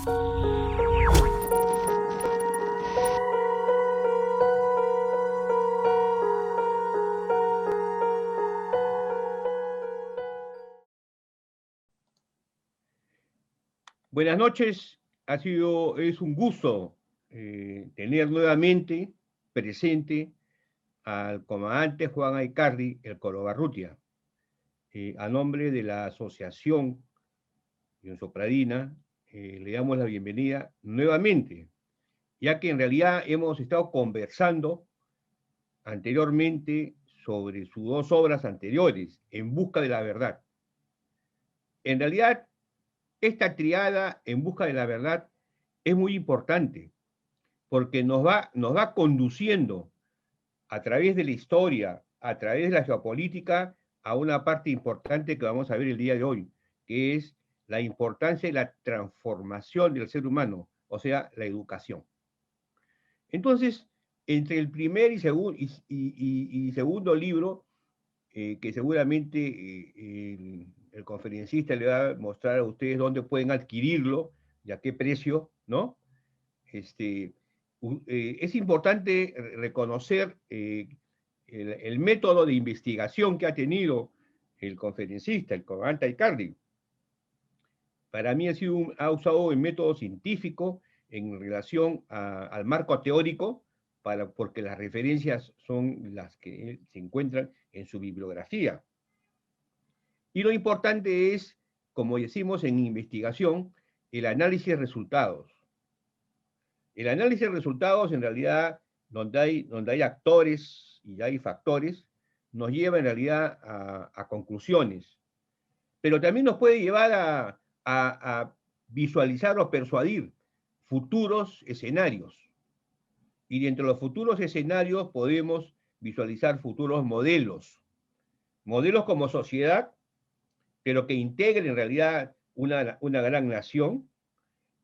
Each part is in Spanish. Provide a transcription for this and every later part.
Buenas noches, es un gusto tener nuevamente presente al comandante Juan Aycardi, el Colobarrutia, a nombre de la Asociación Sopradina, le damos la bienvenida nuevamente, ya que en realidad hemos estado conversando anteriormente sobre sus dos obras anteriores, En Busca de la Verdad. En realidad, esta triada En Busca de la Verdad es muy importante, porque nos va conduciendo a través de la historia, a través de la geopolítica, a una parte importante que vamos a ver el día de hoy, que es la importancia de la transformación del ser humano, o sea, la educación. Entonces, entre el primer y segundo libro, que seguramente el conferencista le va a mostrar a ustedes dónde pueden adquirirlo y a qué precio, ¿no? Es importante reconocer el método de investigación que ha tenido el conferencista, el comandante Aycardi. Para mí ha usado el método científico en relación al marco teórico, porque las referencias son las que se encuentran en su bibliografía. Y lo importante es, como decimos en investigación, el análisis de resultados. El análisis de resultados, en realidad, donde hay actores y hay factores, nos lleva en realidad a conclusiones. Pero también nos puede llevar a visualizar o persuadir futuros escenarios. Y dentro de los futuros escenarios podemos visualizar futuros modelos. Modelos como sociedad, pero que integren en realidad una gran nación,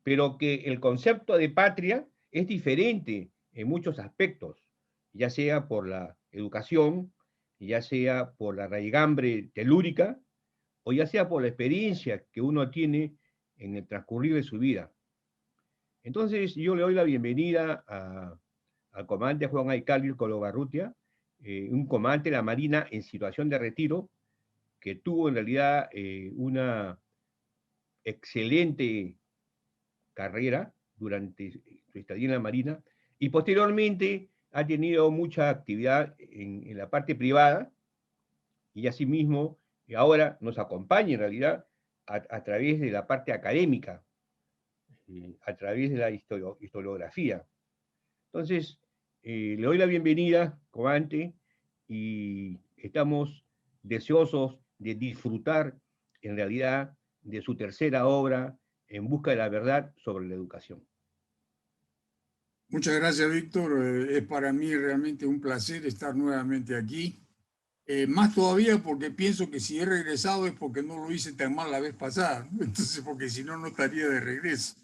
pero que el concepto de patria es diferente en muchos aspectos, ya sea por la educación, ya sea por la raigambre telúrica, o ya sea por la experiencia que uno tiene en el transcurrir de su vida. Entonces, yo le doy la bienvenida al comandante Juan Aycardi Colobarrutia, un comandante de la Marina en situación de retiro, que tuvo en realidad una excelente carrera durante su estadía en la Marina, y posteriormente ha tenido mucha actividad en la parte privada, y asimismo ahora nos acompaña en realidad a través de la parte académica, a través de la historiografía. Entonces, le doy la bienvenida, comandante, y estamos deseosos de disfrutar en realidad de su tercera obra, En Busca de la Verdad sobre la Educación. Muchas gracias, Víctor. Es para mí realmente un placer estar nuevamente aquí. Más todavía porque pienso que si he regresado es porque no lo hice tan mal la vez pasada, ¿no? Entonces, porque si no, no estaría de regreso.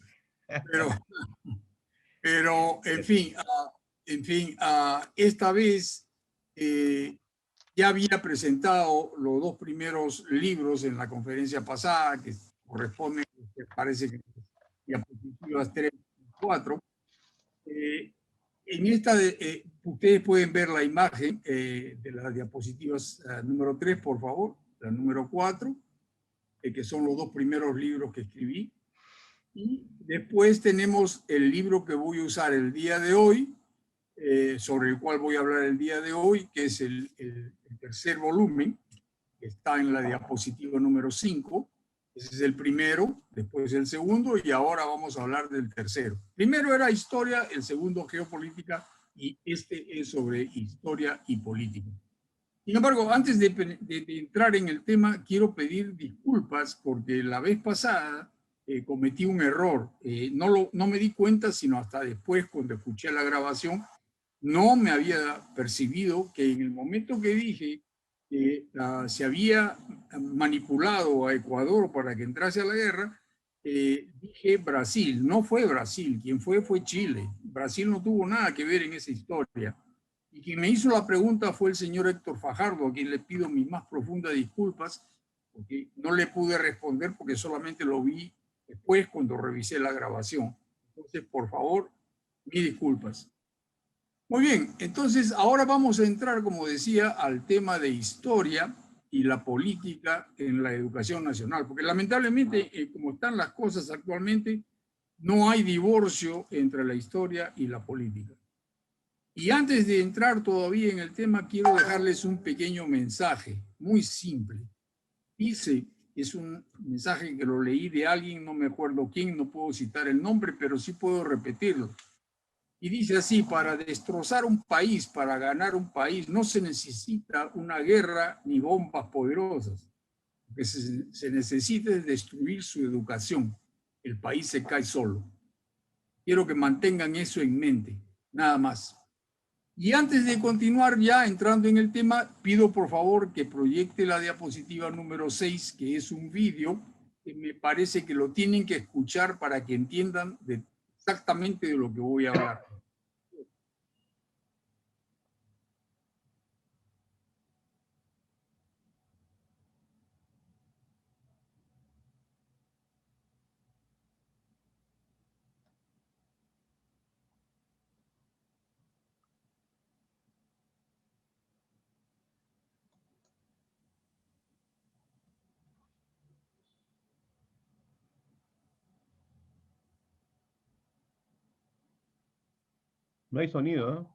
Pero en fin, esta vez ya había presentado los dos primeros libros en la conferencia pasada, que corresponden, que parece que diapositivas 3 y 4. En esta, ustedes pueden ver la imagen de las diapositivas número 3, por favor, la número 4, que son los dos primeros libros que escribí. Y después tenemos el libro que voy a usar el día de hoy, sobre el cual voy a hablar el día de hoy, que es el tercer volumen, que está en la diapositiva número 5. Ese es el primero, después el segundo, y ahora vamos a hablar del tercero. Primero era historia, el segundo geopolítica, y este es sobre historia y política. Sin embargo, antes de entrar en el tema, quiero pedir disculpas porque la vez pasada cometí un error. No me di cuenta sino hasta después, cuando escuché la grabación. No me había percibido que en el momento que dije que se había manipulado a Ecuador para que entrase a la guerra, dije Brasil. No fue Brasil, quien fue Chile. Brasil no tuvo nada que ver en esa historia. Y quien me hizo la pregunta fue el señor Héctor Fajardo, a quien le pido mis más profundas disculpas, porque no le pude responder porque solamente lo vi después cuando revisé la grabación. Entonces, por favor, mis disculpas. Muy bien, entonces ahora vamos a entrar, como decía, al tema de historia y la política en la educación nacional, porque lamentablemente, como están las cosas actualmente, no hay divorcio entre la historia y la política. Y antes de entrar todavía en el tema, quiero dejarles un pequeño mensaje, muy simple. Dice, es un mensaje que lo leí de alguien, no me acuerdo quién, no puedo citar el nombre, pero sí puedo repetirlo. Y dice así, para destrozar un país, para ganar un país, no se necesita una guerra ni bombas poderosas. Lo que se necesita es destruir su educación. El país se cae solo. Quiero que mantengan eso en mente, nada más. Y antes de continuar ya entrando en el tema, pido por favor que proyecte la diapositiva número 6, que es un vídeo que me parece que lo tienen que escuchar para que entiendan exactamente de lo que voy a hablar. No hay sonido, ¿no?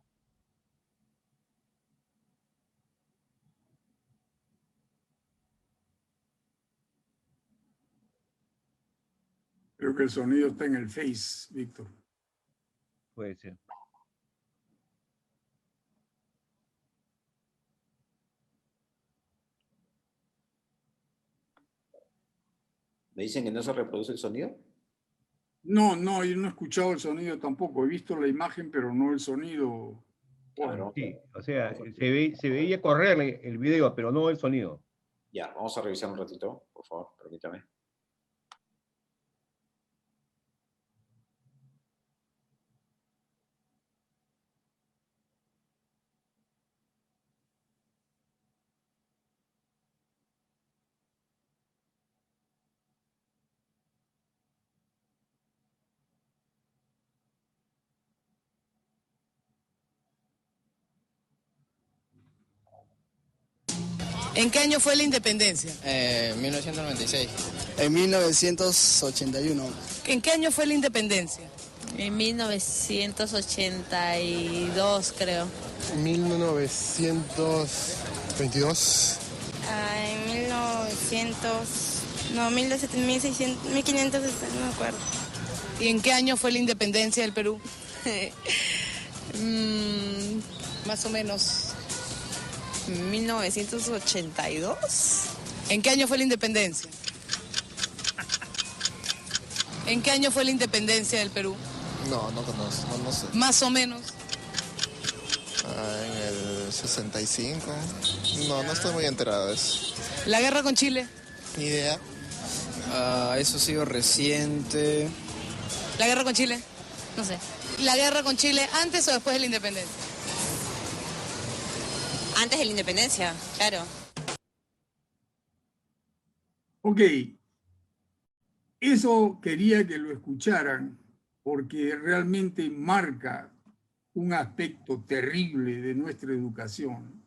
Creo que el sonido está en el Face, Víctor. Puede ser. ¿Me dicen que no se reproduce el sonido? No, no, yo no he escuchado el sonido tampoco. He visto la imagen, pero no el sonido. Claro. Sí, o sea, se veía correr el video, pero no el sonido. Ya, vamos a revisar un ratito, por favor, permítame. ¿En qué año fue la independencia? 1996. En 1981. ¿En qué año fue la independencia? En 1982, creo. 1922. En 1500, no me acuerdo. ¿Y en qué año fue la independencia del Perú? Más o menos. 1982. ¿En qué año fue la independencia? ¿En qué año fue la independencia del Perú? No conozco, no sé. Más o menos. En el 65. No estoy muy enterado de eso. ¿La guerra con Chile? Ni idea. Eso ha sido reciente. ¿La guerra con Chile? No sé. ¿La guerra con Chile antes o después de la independencia? Antes de la independencia, claro. Ok. Eso quería que lo escucharan porque realmente marca un aspecto terrible de nuestra educación.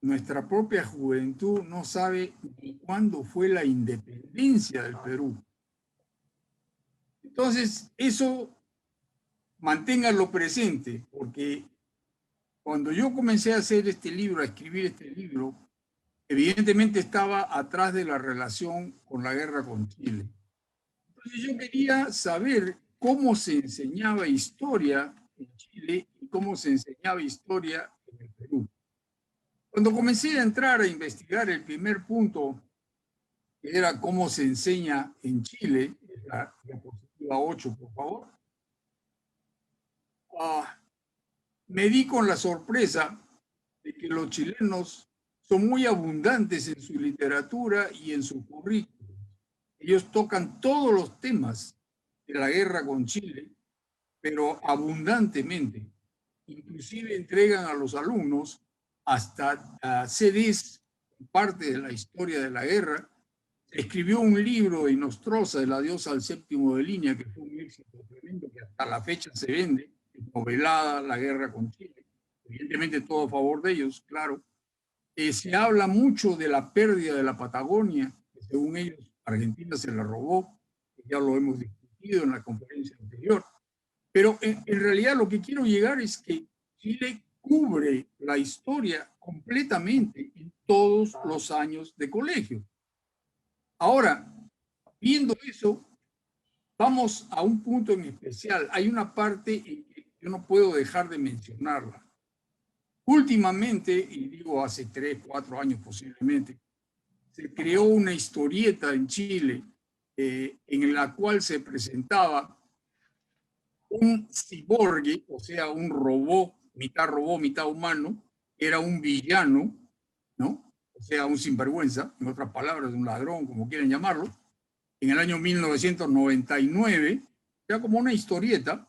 Nuestra propia juventud no sabe ni cuándo fue la independencia del Perú. Entonces, eso manténganlo presente, porque cuando yo comencé a hacer este libro, a escribir este libro, evidentemente estaba atrás de la relación con la guerra con Chile. Entonces yo quería saber cómo se enseñaba historia en Chile y cómo se enseñaba historia en el Perú. Cuando comencé a entrar a investigar el primer punto, que era cómo se enseña en Chile, la diapositiva 8, por favor, me di con la sorpresa de que los chilenos son muy abundantes en su literatura y en su currículum. Ellos tocan todos los temas de la guerra con Chile, pero abundantemente. Inclusive entregan a los alumnos hasta CDs, parte de la historia de la guerra, escribió un libro de Nostroza, de la diosa al séptimo de línea, que fue un éxito tremendo, que hasta la fecha se vende, novelada La guerra con Chile. Evidentemente todo a favor de ellos, claro. Se habla mucho de la pérdida de la Patagonia, que según ellos Argentina se la robó, que ya lo hemos discutido en la conferencia anterior. Pero en realidad lo que quiero llegar es que Chile cubre la historia completamente en todos los años de colegio. Ahora, viendo eso, vamos a un punto en especial. Hay una parte en que yo no puedo dejar de mencionarla. Últimamente, y digo hace 3, 4 años posiblemente, se creó una historieta en Chile en la cual se presentaba un ciborgue, o sea, un robot, mitad humano, era un villano, ¿no? O sea, un sinvergüenza, en otras palabras, un ladrón, como quieren llamarlo, en el año 1999, era como una historieta.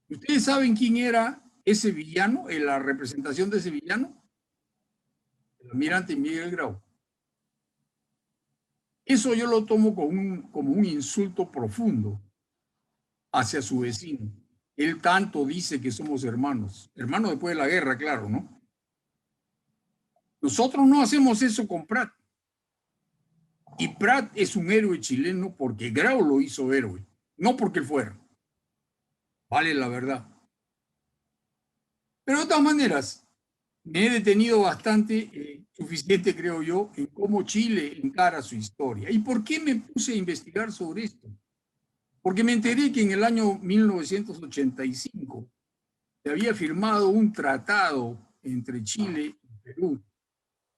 ¿Ustedes saben quién era ese villano, la representación de ese villano? El almirante Miguel Grau. Eso yo lo tomo como un insulto profundo hacia su vecino. Él tanto dice que somos hermanos. Hermanos después de la guerra, claro, ¿no? Nosotros no hacemos eso con Prat. Y Prat es un héroe chileno porque Grau lo hizo héroe, no porque él fuera. Vale la verdad. Pero de todas maneras, me he detenido bastante, suficiente creo yo, en cómo Chile encara su historia. ¿Y por qué me puse a investigar sobre esto? Porque me enteré que en el año 1985 se había firmado un tratado entre Chile y Perú,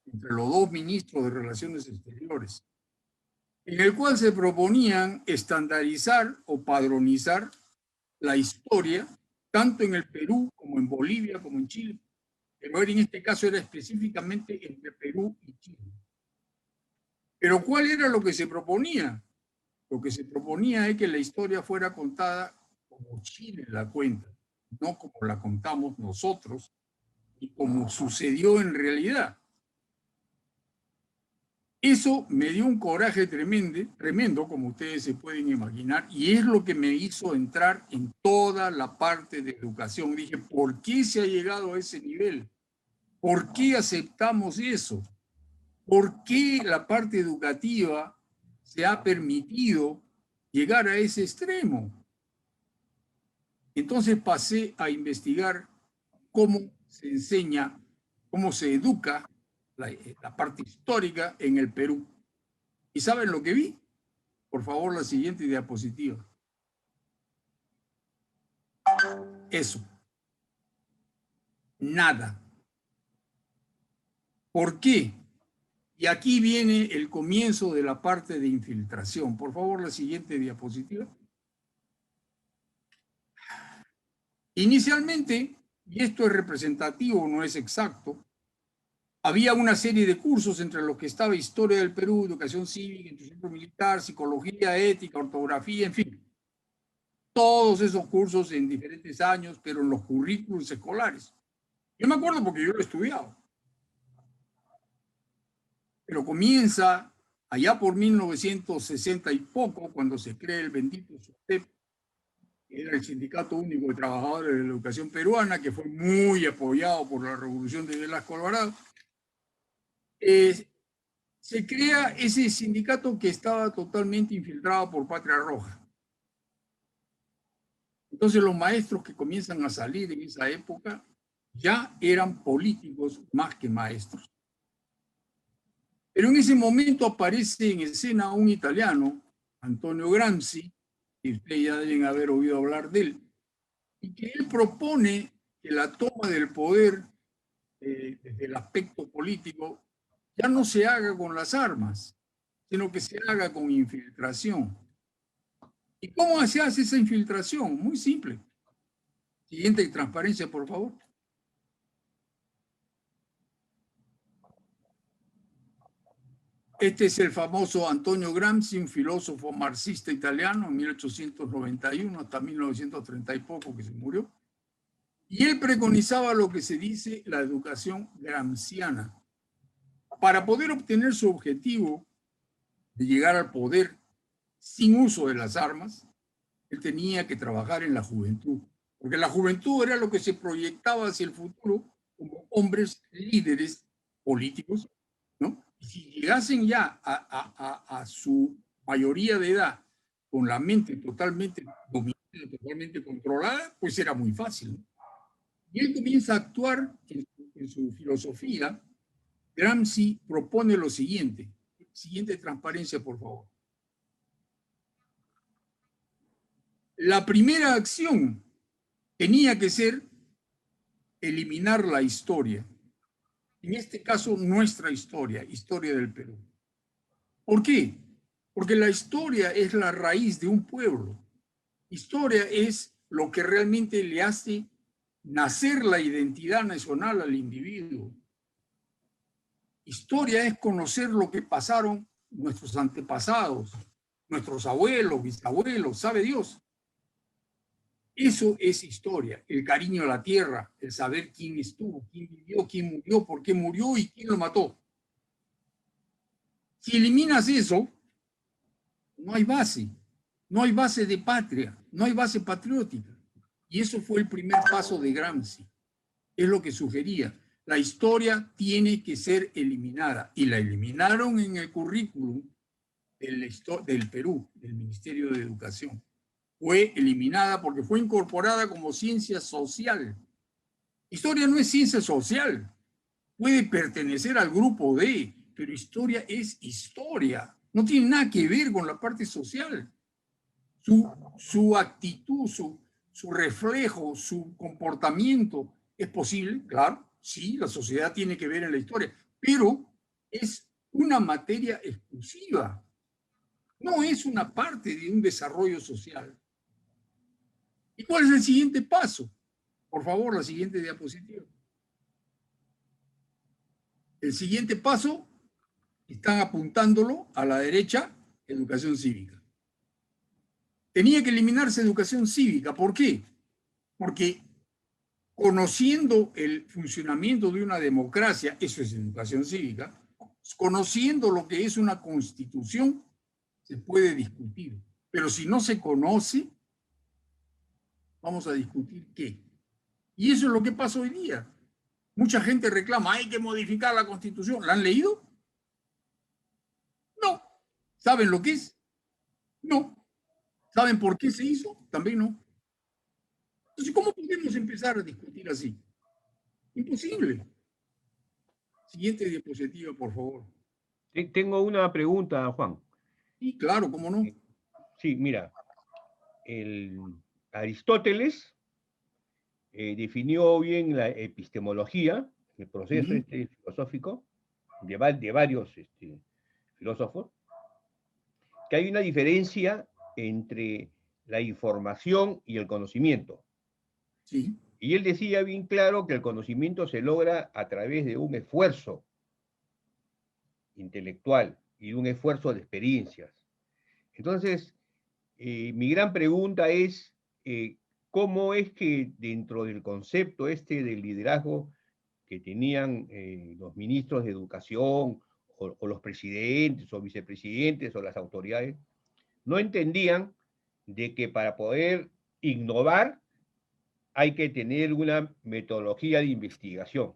entre los dos ministros de Relaciones Exteriores, en el cual se proponían estandarizar o padronizar la historia, tanto en el Perú como en Bolivia, como en Chile. Pero en este caso era específicamente entre Perú y Chile. Pero ¿cuál era lo que se proponía? Lo que se proponía es que la historia fuera contada como Chile la cuenta, no como la contamos nosotros y como sucedió en realidad. Eso me dio un coraje tremendo, como ustedes se pueden imaginar, y es lo que me hizo entrar en toda la parte de educación. Dije, ¿por qué se ha llegado a ese nivel? ¿Por qué aceptamos eso? ¿Por qué la parte educativa se ha permitido llegar a ese extremo? Entonces pasé a investigar cómo se enseña, cómo se educa la parte histórica en el Perú. ¿Y saben lo que vi? Por favor, la siguiente diapositiva. Eso. Nada. ¿Por qué? Y aquí viene el comienzo de la parte de infiltración. Por favor, la siguiente diapositiva. Inicialmente, y esto es representativo, no es exacto, había una serie de cursos entre los que estaba Historia del Perú, Educación Cívica, Instrucción Militar, Psicología, Ética, Ortografía, en fin. Todos esos cursos en diferentes años, pero en los currículos escolares. Yo me acuerdo porque yo lo he estudiado. Pero comienza allá por 1960 y poco, cuando se crea el bendito SUTEP, que era el Sindicato Único de Trabajadores de la Educación Peruana, que fue muy apoyado por la Revolución de Velasco Alvarado. Se crea ese sindicato que estaba totalmente infiltrado por Patria Roja. Entonces los maestros que comienzan a salir en esa época ya eran políticos más que maestros. Pero en ese momento aparece en escena un italiano, Antonio Gramsci, que ustedes ya deben haber oído hablar de él, y que él propone que la toma del poder desde el aspecto político ya no se haga con las armas, sino que se haga con infiltración. ¿Y cómo se hace esa infiltración? Muy simple. Siguiente transparencia, por favor. Este es el famoso Antonio Gramsci, un filósofo marxista italiano, en 1891 hasta 1930 y poco que se murió. Y él preconizaba lo que se dice la educación gramsciana. Para poder obtener su objetivo, de llegar al poder sin uso de las armas, él tenía que trabajar en la juventud, porque la juventud era lo que se proyectaba hacia el futuro como hombres líderes políticos, ¿no? Y si llegasen ya a su mayoría de edad con la mente totalmente dominada, totalmente controlada, pues era muy fácil, ¿no? Y él comienza a actuar en su filosofía. Gramsci propone lo siguiente. Siguiente transparencia, por favor. La primera acción tenía que ser eliminar la historia. En este caso, nuestra historia, historia del Perú. ¿Por qué? Porque la historia es la raíz de un pueblo. Historia es lo que realmente le hace nacer la identidad nacional al individuo. Historia es conocer lo que pasaron nuestros antepasados, nuestros abuelos, bisabuelos, sabe Dios. Eso es historia, el cariño a la tierra, el saber quién estuvo, quién vivió, quién murió, por qué murió y quién lo mató. Si eliminas eso, no hay base de patria, no hay base patriótica. Y eso fue el primer paso de Gramsci. Es lo que sugería. La historia tiene que ser eliminada. Y la eliminaron en el currículum del Perú, del Ministerio de Educación. Fue eliminada porque fue incorporada como ciencia social. Historia no es ciencia social. Puede pertenecer al grupo D, pero historia es historia. No tiene nada que ver con la parte social. Su actitud, su reflejo, su comportamiento, ¿es posible? Claro, sí, la sociedad tiene que ver en la historia, pero es una materia exclusiva. No es una parte de un desarrollo social. ¿Y cuál es el siguiente paso? Por favor, la siguiente diapositiva. El siguiente paso, están apuntándolo a la derecha, educación cívica. Tenía que eliminarse educación cívica. ¿Por qué? Porque conociendo el funcionamiento de una democracia, eso es educación cívica, conociendo lo que es una constitución, se puede discutir. Pero si no se conoce, vamos a discutir qué. Y eso es lo que pasa hoy día. Mucha gente reclama, hay que modificar la constitución. ¿La han leído? No. ¿Saben lo que es? No. ¿Saben por qué se hizo? También no. Entonces, ¿cómo podemos empezar a discutir así? Imposible. Siguiente diapositiva, por favor. Tengo una pregunta, Juan. Sí, claro, ¿cómo no? Sí, mira, Aristóteles definió bien la epistemología, el proceso filosófico de varios filósofos, que hay una diferencia entre la información y el conocimiento. Sí. Y él decía bien claro que el conocimiento se logra a través de un esfuerzo intelectual y de un esfuerzo de experiencias. Entonces, mi gran pregunta es, ¿cómo es que dentro del concepto del liderazgo que tenían los ministros de educación, o los presidentes, o vicepresidentes, o las autoridades, no entendían de que para poder innovar hay que tener una metodología de investigación,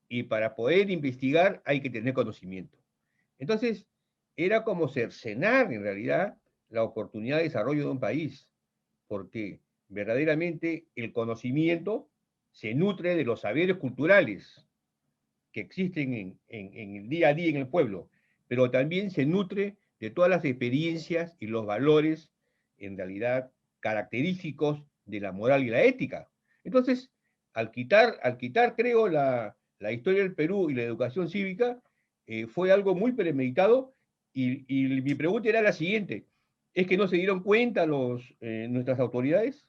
y para poder investigar hay que tener conocimiento? Entonces, era como cercenar en realidad la oportunidad de desarrollo de un país, porque verdaderamente el conocimiento se nutre de los saberes culturales que existen en el día a día en el pueblo, pero también se nutre de todas las experiencias y los valores, en realidad, característicos de la moral y la ética. Entonces, al quitar creo, la historia del Perú y la educación cívica, fue algo muy premeditado, y mi pregunta era la siguiente: ¿es que no se dieron cuenta nuestras autoridades?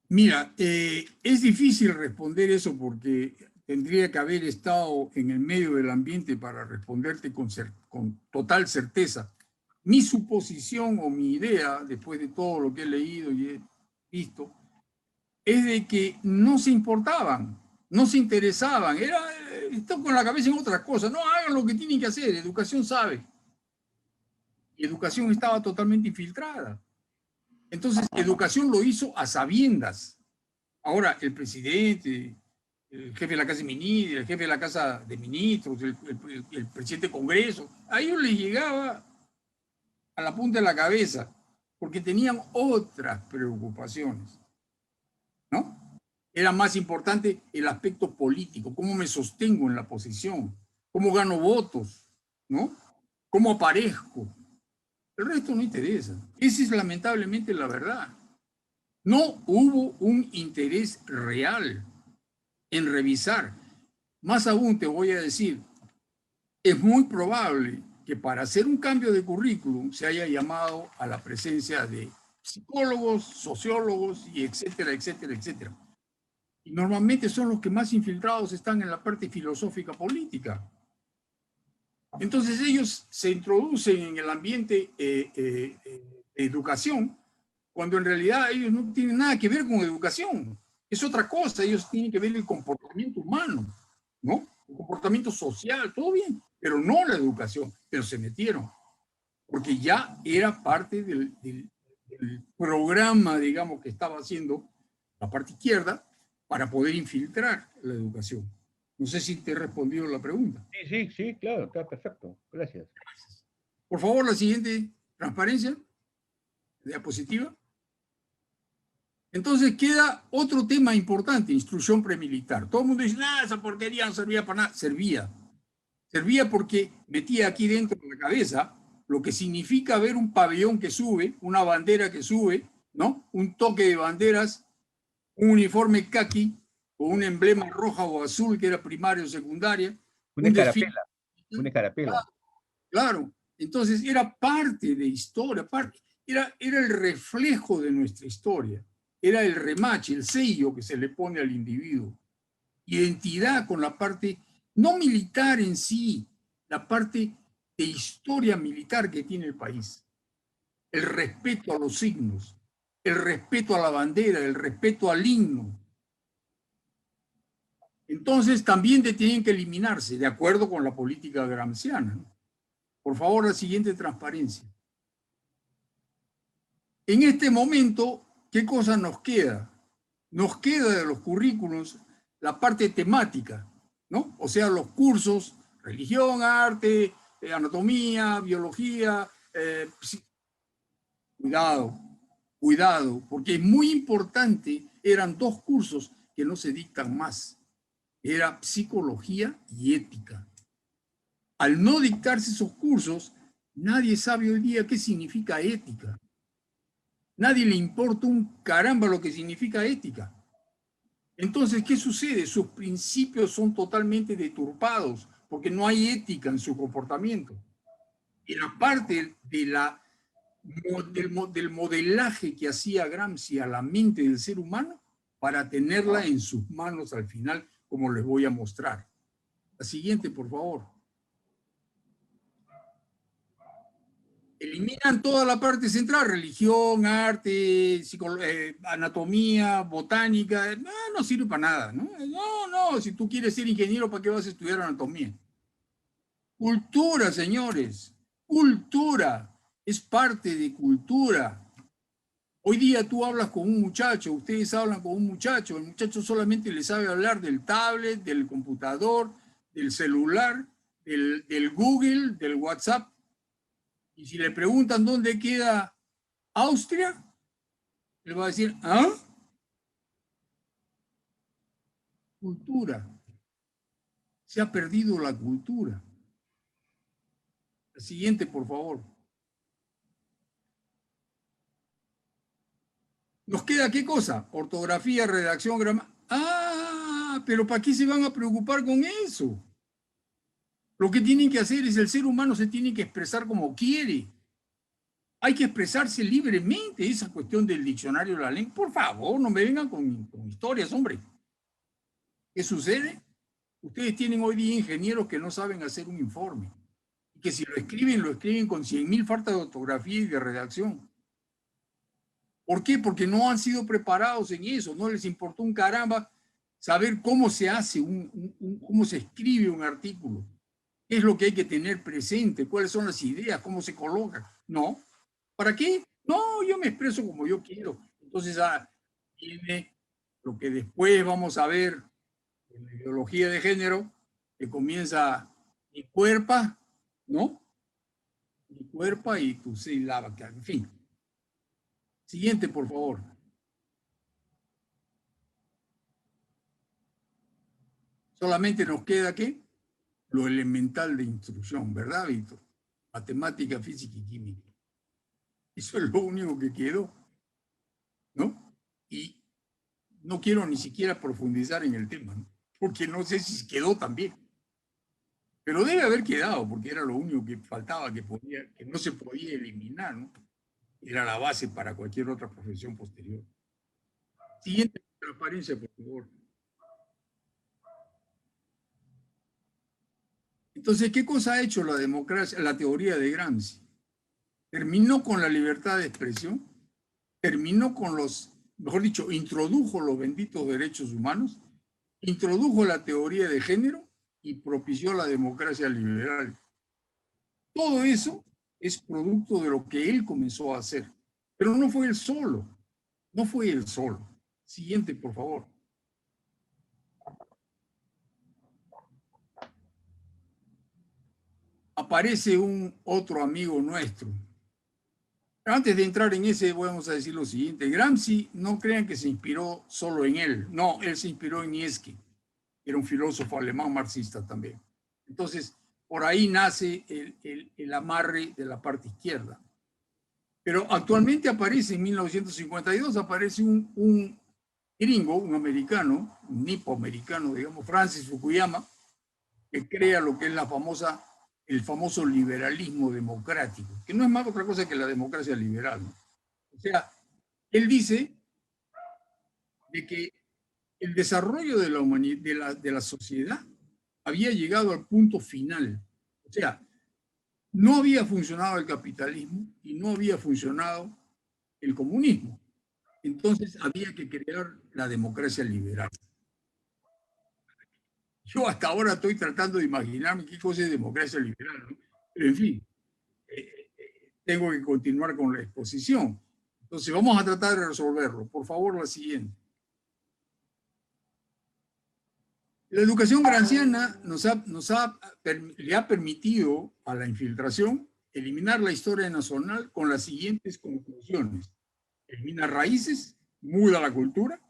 Mira, es difícil responder eso porque tendría que haber estado en el medio del ambiente para responderte con total certeza. Mi suposición o mi idea, después de todo lo que he leído y he visto, es de que no se importaban, no se interesaban, están con la cabeza en otras cosas. No, hagan lo que tienen que hacer, educación sabe. Y educación estaba totalmente infiltrada. Entonces, educación lo hizo a sabiendas. Ahora, el presidente, el jefe de la Casa de Ministros, el jefe de la Casa de Ministros, el presidente del Congreso, a ellos les llegaba a la punta de la cabeza, porque tenían otras preocupaciones, ¿no? Era más importante el aspecto político, cómo me sostengo en la posición, cómo gano votos, ¿no? Cómo aparezco. El resto no interesa. Esa es lamentablemente la verdad. No hubo un interés real en revisar. Más aún te voy a decir, es muy probable que para hacer un cambio de currículum se haya llamado a la presencia de psicólogos, sociólogos y etcétera, etcétera, etcétera. Y normalmente son los que más infiltrados están en la parte filosófica política. Entonces ellos se introducen en el ambiente de educación, cuando en realidad ellos no tienen nada que ver con educación. Es otra cosa, ellos tienen que ver el comportamiento humano, ¿no? El comportamiento social, todo bien, pero no la educación, pero se metieron, porque ya era parte del programa, digamos, que estaba haciendo la parte izquierda para poder infiltrar la educación. No sé si te he respondido la pregunta. Sí, claro, está perfecto. Gracias. Por favor, la siguiente transparencia, diapositiva. Entonces queda otro tema importante, instrucción premilitar. Todo el mundo dice, esa porquería no servía para nada. Servía. Servía porque metía aquí dentro de la cabeza lo que significa ver un pabellón que sube, una bandera que sube, ¿no? Un toque de banderas, un uniforme caqui, con un emblema roja o azul que era primaria o secundaria. Una escarapela. Una escarapela. Claro. Entonces era parte de historia, era el reflejo de nuestra historia. Era el remache, el sello que se le pone al individuo. Identidad con la parte, no militar en sí, la parte de historia militar que tiene el país. El respeto a los signos, el respeto a la bandera, el respeto al himno. Entonces también tienen que eliminarse, de acuerdo con la política gramsciana. Por favor, la siguiente transparencia. En este momento, ¿qué cosa nos queda? Nos queda de los currículos la parte temática, ¿no? O sea, los cursos, religión, arte, anatomía, biología, cuidado, porque es muy importante, eran dos cursos que no se dictan más. Era psicología y ética. Al no dictarse esos cursos, nadie sabe hoy día qué significa ética. Nadie le importa un caramba lo que significa ética. Entonces, ¿qué sucede? Sus principios son totalmente deturpados porque no hay ética en su comportamiento. Y la parte del modelaje que hacía Gramsci a la mente del ser humano para tenerla en sus manos al final, como les voy a mostrar. La siguiente, por favor. Eliminan toda la parte central, religión, arte, anatomía, botánica, no sirve para nada, ¿no? No, si tú quieres ser ingeniero, ¿para qué vas a estudiar anatomía? Cultura, señores, cultura, es parte de cultura. Hoy día tú hablas con un muchacho, ustedes hablan con un muchacho, el muchacho solamente le sabe hablar del tablet, del computador, del celular, del Google, del WhatsApp. Y si le preguntan dónde queda Austria, le va a decir, ¿ah? Cultura. Se ha perdido la cultura. La siguiente, por favor. ¿Nos queda qué cosa? Ortografía, redacción, gramática. Ah, pero ¿para qué se van a preocupar con eso? Lo que tienen que hacer es el ser humano se tiene que expresar como quiere. Hay que expresarse libremente. Esa cuestión del diccionario de la lengua. Por favor, no me vengan con historias, hombre. ¿Qué sucede? Ustedes tienen hoy día ingenieros que no saben hacer un informe. Y que si lo escriben con 100.000 faltas de ortografía y de redacción. ¿Por qué? Porque no han sido preparados en eso. No les importó un caramba saber cómo se hace, cómo se escribe un artículo. ¿Qué es lo que hay que tener presente? ¿Cuáles son las ideas? ¿Cómo se coloca? No. ¿Para qué? No, yo me expreso como yo quiero. Entonces viene lo que después vamos a ver en la ideología de género, que comienza mi cuerpo, ¿no? Mi cuerpo y tu sílaba, en fin. Siguiente, por favor. Solamente nos queda, ¿qué? Lo elemental de instrucción, ¿verdad, Víctor? Matemática, física y química. Eso es lo único que quedó, ¿no? Y no quiero ni siquiera profundizar en el tema, ¿no? Porque no sé si quedó también. Pero debe haber quedado, porque era lo único que faltaba, que no se podía eliminar, ¿no? Era la base para cualquier otra profesión posterior. Siguiente transparencia, por favor. Entonces, ¿qué cosa ha hecho la democracia, la teoría de Gramsci? Terminó con la libertad de expresión, terminó con mejor dicho, introdujo los benditos derechos humanos, introdujo la teoría de género y propició la democracia liberal. Todo eso es producto de lo que él comenzó a hacer. Pero no fue él solo, no fue él solo. Siguiente, por favor. Aparece un otro amigo nuestro. Pero antes de entrar en ese, vamos a decir lo siguiente. Gramsci, no crean que se inspiró solo en él. No, él se inspiró en Nietzsche, que era un filósofo alemán marxista también. Entonces, por ahí nace el amarre de la parte izquierda. Pero actualmente aparece, en 1952, aparece un gringo, un americano, un nipo-americano, digamos, Francis Fukuyama, que crea lo que es el famoso liberalismo democrático, que no es más otra cosa que la democracia liberal, ¿no? O sea, él dice de que el desarrollo de la humanidad, de la sociedad había llegado al punto final. O sea, no había funcionado el capitalismo y no había funcionado el comunismo. Entonces había que crear la democracia liberal. Yo hasta ahora estoy tratando de imaginarme qué cosa es democracia liberal, ¿no? Pero en fin, tengo que continuar con la exposición. Entonces vamos a tratar de resolverlo. Por favor, la siguiente. La educación gramsciana le ha permitido a la infiltración eliminar la historia nacional con las siguientes conclusiones. Elimina raíces, muda la cultura,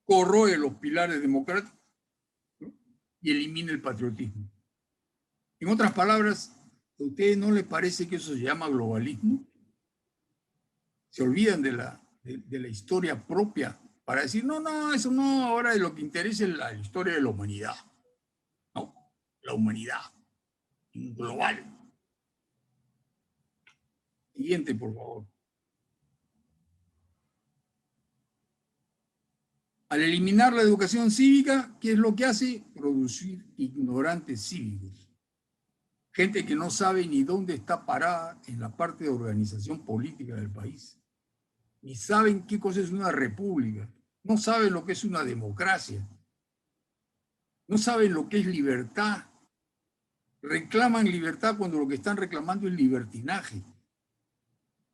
corroe los pilares democráticos, ¿no? Y elimina el patriotismo. En otras palabras, ¿a ustedes no les parece que eso se llama globalismo? Se olvidan de la historia propia para decir, no, eso no, ahora lo que interesa es la historia de la humanidad. No, la humanidad global. Siguiente, por favor. Al eliminar la educación cívica, ¿qué es lo que hace? Producir ignorantes cívicos. Gente que no sabe ni dónde está parada en la parte de organización política del país. Ni saben qué cosa es una república. No saben lo que es una democracia. No saben lo que es libertad. Reclaman libertad cuando lo que están reclamando es libertinaje.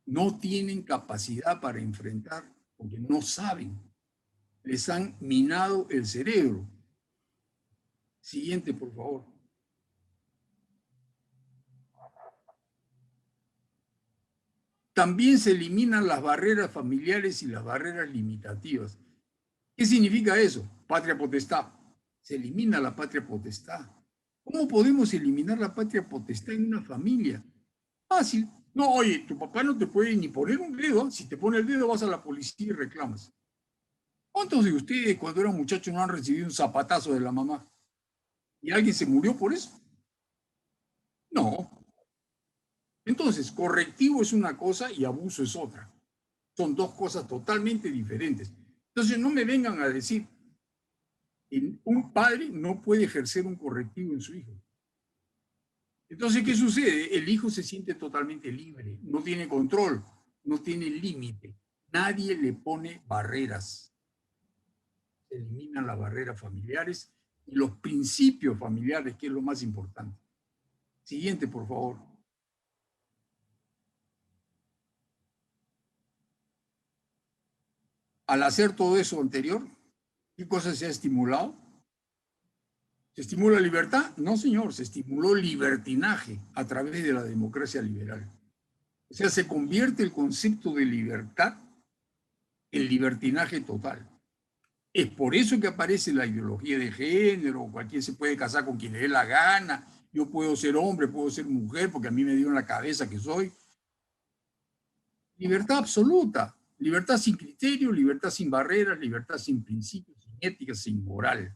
No tienen capacidad para enfrentar porque no saben. Les han minado el cerebro. Siguiente, por favor. También se eliminan las barreras familiares y las barreras limitativas. ¿Qué significa eso? Patria potestad. Se elimina la patria potestad. ¿Cómo podemos eliminar la patria potestad en una familia? Fácil. No, oye, tu papá no te puede ni poner un dedo. Si te pone el dedo vas a la policía y reclamas. ¿Cuántos de ustedes cuando eran muchachos no han recibido un zapatazo de la mamá? ¿Y alguien se murió por eso? No. Entonces, correctivo es una cosa y abuso es otra. Son dos cosas totalmente diferentes. Entonces, no me vengan a decir que un padre no puede ejercer un correctivo en su hijo. Entonces, ¿qué sucede? El hijo se siente totalmente libre, no tiene control, no tiene límite. Nadie le pone barreras. Se eliminan las barreras familiares y los principios familiares, que es lo más importante. Siguiente, por favor. al hacer todo eso anterior, ¿qué cosa se ha estimulado? ¿Se estimula libertad? No, señor, se estimuló libertinaje a través de la democracia liberal. O sea, se convierte el concepto de libertad en libertinaje total. Es por eso que aparece la ideología de género, cualquiera se puede casar con quien le dé la gana, yo puedo ser hombre, puedo ser mujer, porque a mí me dio en la cabeza que soy. Libertad absoluta, libertad sin criterio, libertad sin barreras, libertad sin principios, sin ética, sin moral.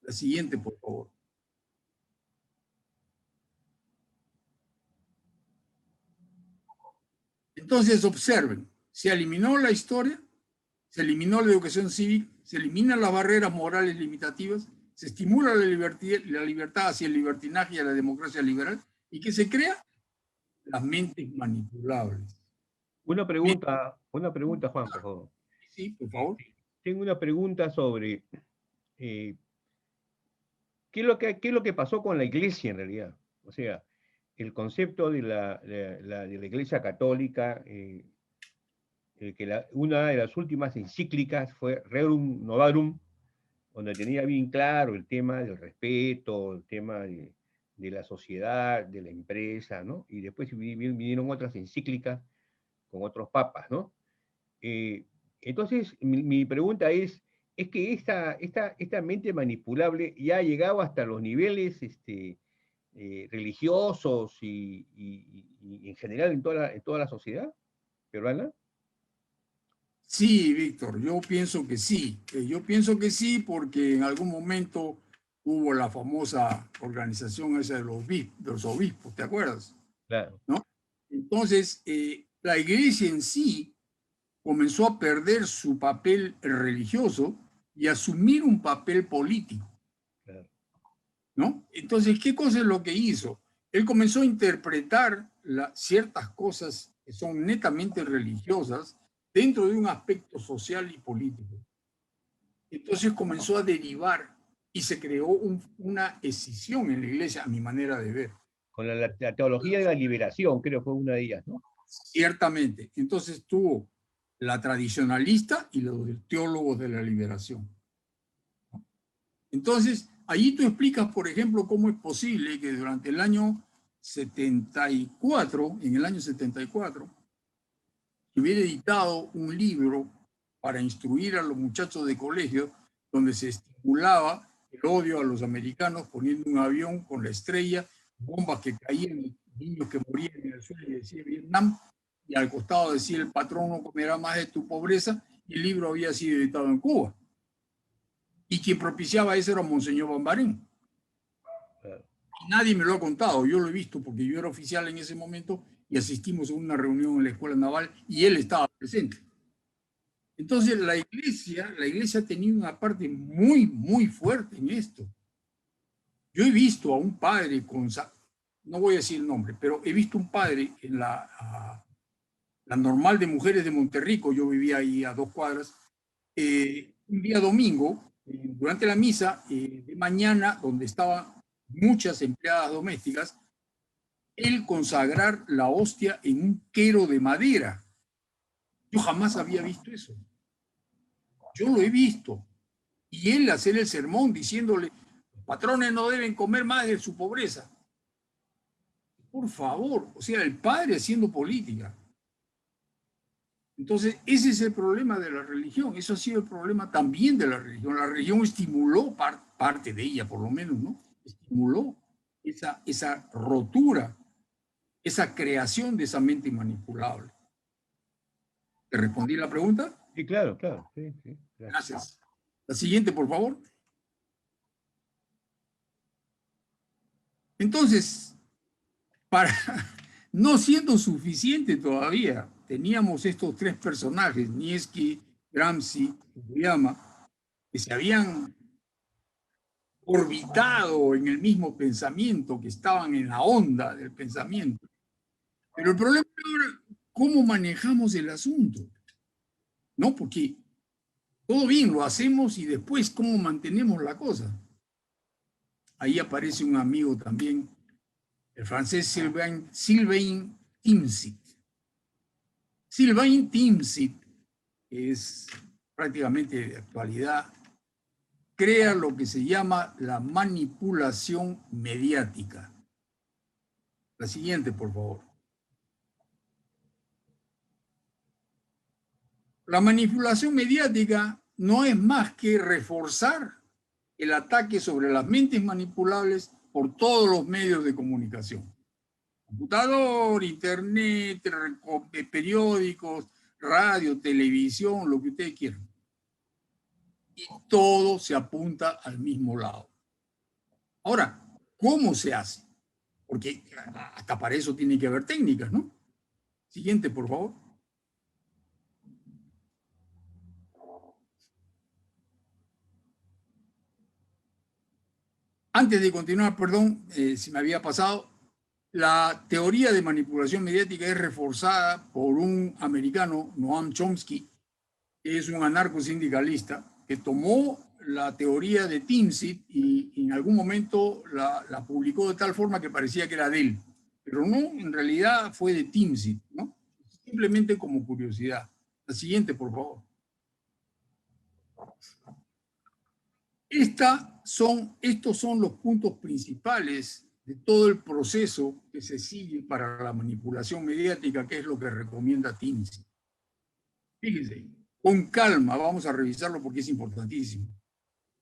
La siguiente, por favor. Entonces, observen, se eliminó la historia, se eliminó la educación cívica, se eliminan las barreras morales limitativas, se estimula la libertad hacia el libertinaje y a la democracia liberal, y que se crea las mentes manipulables. Una pregunta, Juan, por favor. Sí, por favor. Tengo una pregunta sobre ¿qué es lo que pasó con la iglesia en realidad? O sea, el concepto de la iglesia católica, una de las últimas encíclicas fue Rerum Novarum, donde tenía bien claro el tema del respeto, el tema de la sociedad, de la empresa, ¿no? Y después vinieron otras encíclicas con otros papas, ¿no? Entonces, mi pregunta es que esta mente manipulable ya ha llegado hasta los niveles religiosos y en general en toda la sociedad peruana. Sí, Víctor, yo pienso que sí. Yo pienso que sí porque en algún momento hubo la famosa organización esa de los obispos, ¿te acuerdas? Claro. ¿No? Entonces, la iglesia en sí comenzó a perder su papel religioso y asumir un papel político. Claro. ¿No? Entonces, ¿qué cosa es lo que hizo? Él comenzó a interpretar ciertas cosas que son netamente religiosas dentro de un aspecto social y político. Entonces comenzó a derivar y se creó una escisión en la iglesia, a mi manera de ver. Con la teología de la liberación, creo que fue una de ellas, ¿no? Ciertamente. Entonces tuvo la tradicionalista y los teólogos de la liberación. Entonces, allí tú explicas, por ejemplo, cómo es posible que durante el año 74, en el año 74, se hubiera editado un libro para instruir a los muchachos de colegio donde se estimulaba el odio a los americanos poniendo un avión con la estrella, bombas que caían, niños que morían en el suelo y decía Vietnam, y al costado decía el patrón no comerá más de tu pobreza, y el libro había sido editado en Cuba. Y quien propiciaba eso era Monseñor Bambarín. Y nadie me lo ha contado, yo lo he visto porque yo era oficial en ese momento y asistimos a una reunión en la Escuela Naval y él estaba presente. Entonces la iglesia tenía una parte muy, muy fuerte en esto. Yo he visto a un padre no voy a decir el nombre, pero he visto un padre en la Normal de Mujeres de Monterrico, yo vivía ahí a 2 cuadras, un día domingo, durante la misa de mañana, donde estaban muchas empleadas domésticas, él consagrar la hostia en un quero de madera. Yo jamás había visto eso. Yo lo he visto. Y él hacer el sermón diciéndole, los patrones no deben comer más de su pobreza. Por favor, o sea, el padre haciendo política. Entonces, ese es el problema de la religión. Eso ha sido el problema también de la religión. La religión estimuló parte de ella, por lo menos, ¿no? Estimuló esa rotura, esa creación de esa mente manipulable. ¿Te respondí la pregunta? Sí, claro. Sí, Gracias. La siguiente, por favor. Entonces, no siendo suficiente todavía, teníamos estos 3 personajes, Nietzsche, Gramsci, Fukuyama, que se habían orbitado en el mismo pensamiento, que estaban en la onda del pensamiento. Pero el problema es ahora, ¿cómo manejamos el asunto? ¿No? Porque todo bien, lo hacemos y después, ¿cómo mantenemos la cosa? Ahí aparece un amigo también, el francés Sylvain Timsit. Sylvain Timsit que es prácticamente de actualidad, crea lo que se llama la manipulación mediática. La siguiente, por favor. La manipulación mediática no es más que reforzar el ataque sobre las mentes manipulables por todos los medios de comunicación. Computador, internet, periódicos, radio, televisión, lo que ustedes quieran. Y todo se apunta al mismo lado. Ahora, ¿cómo se hace? Porque hasta para eso tiene que haber técnicas, ¿no? Siguiente, por favor. Antes de continuar, perdón, si me había pasado, la teoría de manipulación mediática es reforzada por un americano, Noam Chomsky, que es un anarcosindicalista, que tomó la teoría de Timsit y en algún momento la publicó de tal forma que parecía que era de él, pero no, en realidad fue de Timsit, ¿no? Simplemente como curiosidad. La siguiente, por favor. Estos son los puntos principales de todo el proceso que se sigue para la manipulación mediática, que es lo que recomienda Timsit. Fíjense, con calma vamos a revisarlo porque es importantísimo.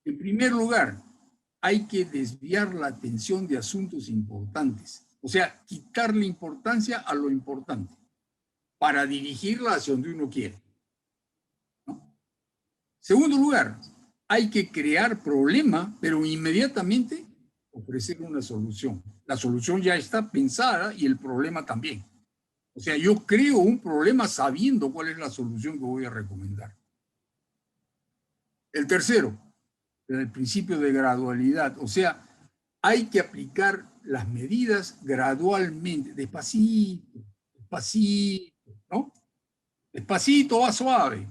En primer lugar, hay que desviar la atención de asuntos importantes, o sea, quitarle importancia a lo importante para dirigirla hacia donde uno quiere, ¿no? Segundo lugar, hay que crear problema, pero inmediatamente ofrecer una solución. La solución ya está pensada y el problema también. O sea, yo creo un problema sabiendo cuál es la solución que voy a recomendar. El tercero, el principio de gradualidad. O sea, hay que aplicar las medidas gradualmente, despacito, despacito, ¿no? Despacito, va suave.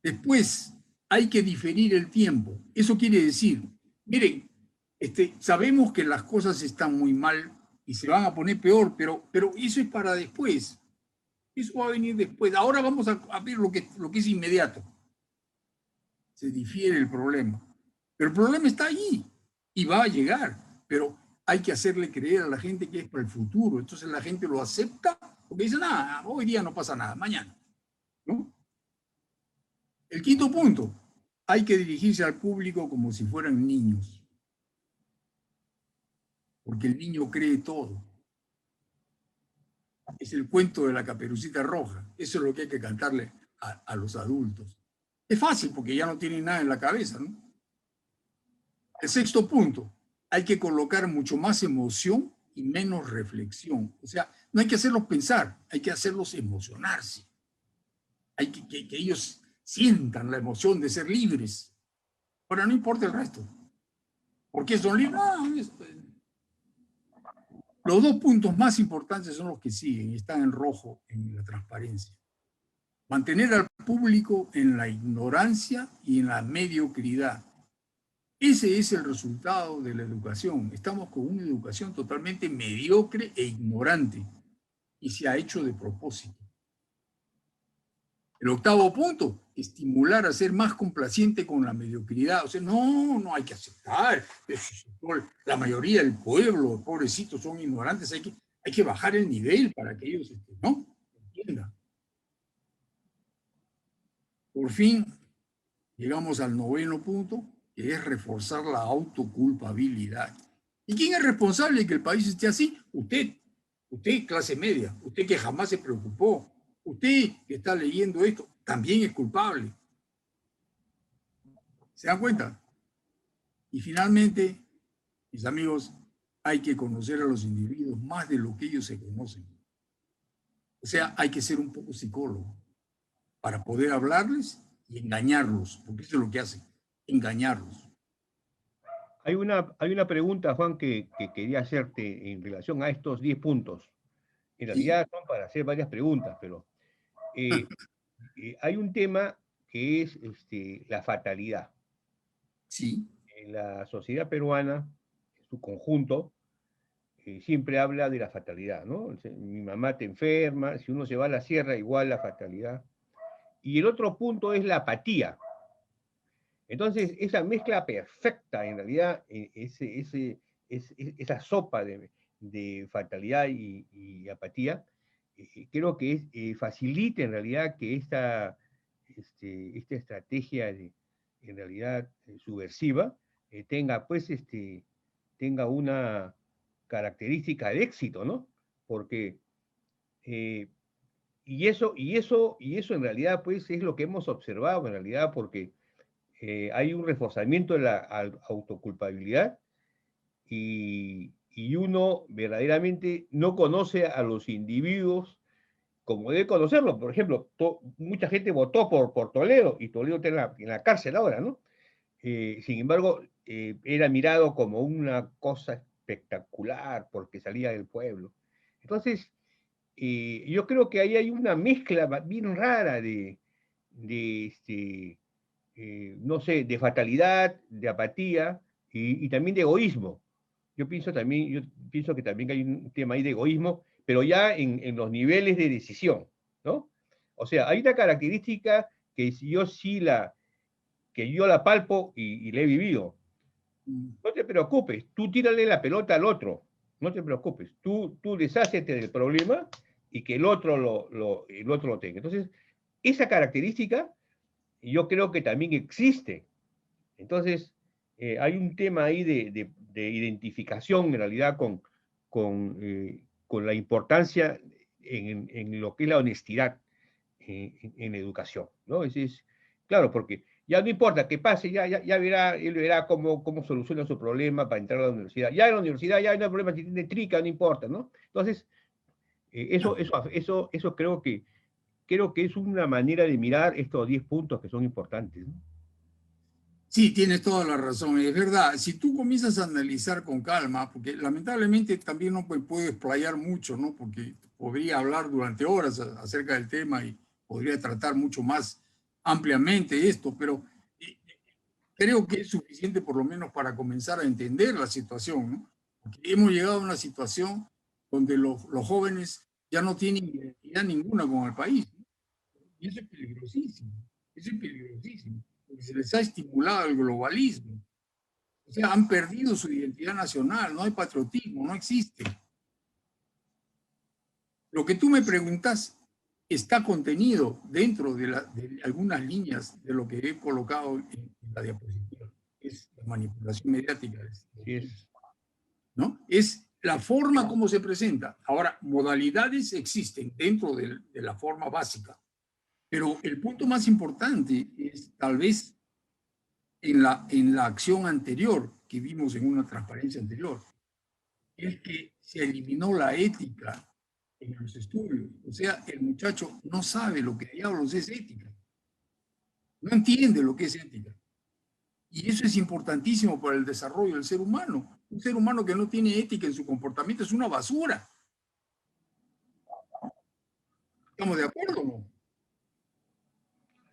Después, hay que diferir el tiempo. Eso quiere decir, miren, sabemos que las cosas están muy mal y se van a poner peor, pero eso es para después. Eso va a venir después. Ahora vamos a ver lo que es inmediato. Se difiere el problema. Pero el problema está allí y va a llegar. Pero hay que hacerle creer a la gente que es para el futuro. Entonces la gente lo acepta porque dice, nada, hoy día no pasa nada, mañana, ¿no? El quinto punto, hay que dirigirse al público como si fueran niños. Porque el niño cree todo. Es el cuento de la Caperucita Roja. Eso es lo que hay que cantarle a los adultos. Es fácil porque ya no tienen nada en la cabeza, ¿no? El sexto punto, hay que colocar mucho más emoción y menos reflexión. O sea, no hay que hacerlos pensar, hay que hacerlos emocionarse. Hay que ellos sientan la emoción de ser libres. Ahora, no importa el resto. ¿Por qué son libres? Los dos puntos más importantes son los que siguen y están en rojo en la transparencia. Mantener al público en la ignorancia y en la mediocridad. Ese es el resultado de la educación. Estamos con una educación totalmente mediocre e ignorante y se ha hecho de propósito. El octavo punto, estimular a ser más complaciente con la mediocridad. O sea, no hay que aceptar. La mayoría del pueblo, pobrecitos, son ignorantes. Hay que bajar el nivel para que ellos no entiendan. Por fin, llegamos al noveno punto, que es reforzar la autoculpabilidad. ¿Y quién es responsable de que el país esté así? Usted, clase media, usted que jamás se preocupó. Usted que está leyendo esto también es culpable. ¿Se dan cuenta? Y finalmente, mis amigos, hay que conocer a los individuos más de lo que ellos se conocen. O sea, hay que ser un poco psicólogo para poder hablarles y engañarlos, porque eso es lo que hacen, engañarlos. Hay una pregunta, Juan, que quería hacerte en relación a estos 10 puntos. En realidad son para hacer varias preguntas, pero hay un tema que es la fatalidad. Sí. En la sociedad peruana, en su conjunto, siempre habla de la fatalidad, ¿no? Mi mamá te enferma, si uno se va a la sierra, igual la fatalidad. y el otro punto es la apatía. Entonces, esa mezcla perfecta, en realidad, esa sopa de fatalidad y apatía, creo que facilita en realidad que esta estrategia en realidad subversiva tenga, pues, tenga una característica de éxito, ¿no? Porque, y eso en realidad, pues, es lo que hemos observado en realidad, porque hay un reforzamiento de la autoculpabilidad y uno verdaderamente no conoce a los individuos como debe conocerlo. Por ejemplo, mucha gente votó por Toledo y Toledo está en la cárcel ahora, ¿no? Sin embargo, era mirado como una cosa espectacular porque salía del pueblo. Entonces, yo creo que ahí hay una mezcla bien rara de no sé, de fatalidad, de apatía y también de egoísmo. Yo pienso que también hay un tema ahí de egoísmo, pero ya en los niveles de decisión, ¿no? O sea, hay una característica que yo la palpo y la he vivido. No te preocupes, tú tírale la pelota al otro, no te preocupes, tú deshácete del problema y que el otro lo tenga. Entonces, esa característica yo creo que también existe. Entonces, hay un tema ahí de identificación en realidad con la importancia en lo que es la honestidad en educación, ¿no? Claro, porque ya no importa que pase, ya verá, él verá cómo soluciona su problema para entrar a la universidad. Ya en la universidad ya no hay problema, si tiene trica, no importa, ¿no? Entonces, eso creo que es una manera de mirar estos 10 puntos que son importantes, ¿no? Sí, tienes toda la razón. Es verdad, si tú comienzas a analizar con calma, porque lamentablemente también no me puedo explayar mucho, ¿no? Porque podría hablar durante horas acerca del tema y podría tratar mucho más ampliamente esto, pero creo que es suficiente por lo menos para comenzar a entender la situación, ¿no? Porque hemos llegado a una situación donde los jóvenes ya no tienen identidad ninguna con el país, ¿no? Y eso es peligrosísimo, eso es peligrosísimo, porque se les ha estimulado el globalismo. O sea, han perdido su identidad nacional, no hay patriotismo, no existe. Lo que tú me preguntas está contenido dentro de algunas líneas de lo que he colocado en la diapositiva. Es la manipulación mediática. ¿No? Es la forma como se presenta. Ahora, modalidades existen dentro de la forma básica, pero el punto más importante es tal vez en la acción anterior que vimos en una transparencia anterior, es que se eliminó la ética en los estudios. O sea, el muchacho no sabe lo que diablos es ética. No entiende lo que es ética. Y eso es importantísimo para el desarrollo del ser humano. Un ser humano que no tiene ética en su comportamiento es una basura. ¿Estamos de acuerdo o no?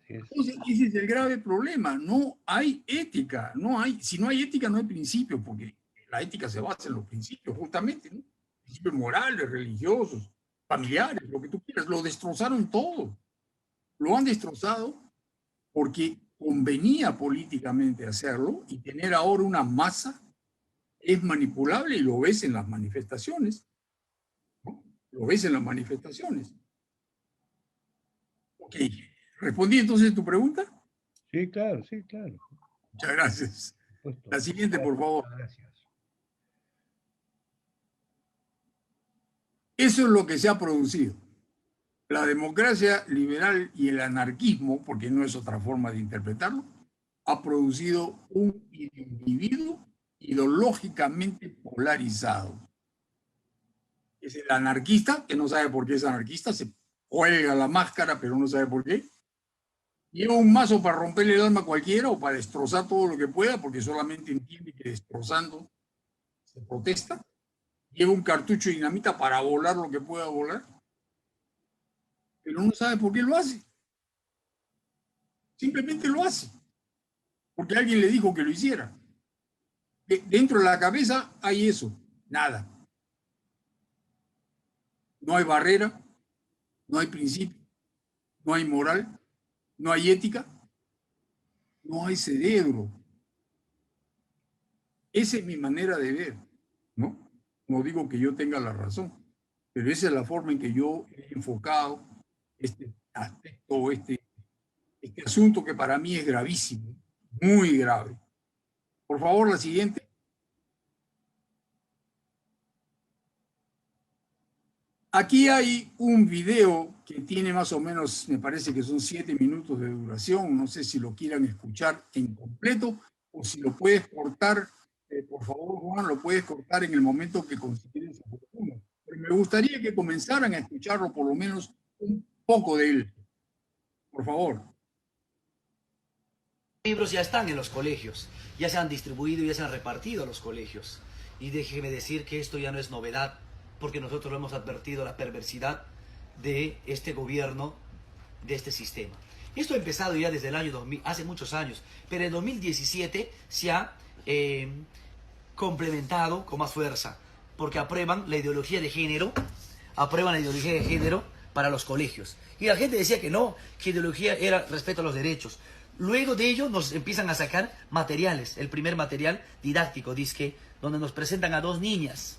Entonces, ese es el grave problema. No hay ética. Si no hay ética, no hay principios, porque la ética se basa en los principios, justamente, ¿no? Principios morales, religiosos, familiares, lo que tú quieras. Lo destrozaron todo. Lo han destrozado porque convenía políticamente hacerlo y tener ahora una masa es manipulable y lo ves en las manifestaciones, ¿no? Lo ves en las manifestaciones. Ok, ¿respondí entonces tu pregunta? Sí, claro, sí, claro. Muchas gracias. La siguiente, por favor. Gracias. Eso es lo que se ha producido. La democracia liberal y el anarquismo, porque no es otra forma de interpretarlo, ha producido un individuo ideológicamente polarizado. Es el anarquista, que no sabe por qué es anarquista, se cuelga la máscara, pero no sabe por qué. Lleva un mazo para romperle el alma a cualquiera o para destrozar todo lo que pueda, porque solamente entiende que destrozando se protesta. Lleva un cartucho de dinamita para volar lo que pueda volar, pero no sabe por qué lo hace. Simplemente lo hace, porque alguien le dijo que lo hiciera. Dentro de la cabeza hay eso, nada. No hay barrera, no hay principio, no hay moral, no hay ética, no hay cerebro. Esa es mi manera de ver, ¿no? No digo que yo tenga la razón, pero esa es la forma en que yo he enfocado este aspecto, este asunto que para mí es gravísimo, muy grave. Por favor, la siguiente. Aquí hay un video que tiene más o menos, me parece que son 7 minutos de duración. No sé si lo quieran escuchar en completo o si lo puedes cortar. Por favor, Juan, lo puedes cortar en el momento que consideres oportuno. Pero me gustaría que comenzaran a escucharlo por lo menos un poco de él. Por favor. Los libros ya están en los colegios, ya se han distribuido y ya se han repartido a los colegios. Y déjeme decir que esto ya no es novedad, porque nosotros lo hemos advertido, la perversidad de este gobierno, de este sistema. Esto ha empezado ya desde el año 2000, hace muchos años, pero en 2017 se ha complementado con más fuerza, porque aprueban la ideología de género, para los colegios. Y la gente decía que no, que ideología era respeto a los derechos. Luego de ello nos empiezan a sacar materiales. El primer material didáctico, disque, donde nos presentan a 2 niñas.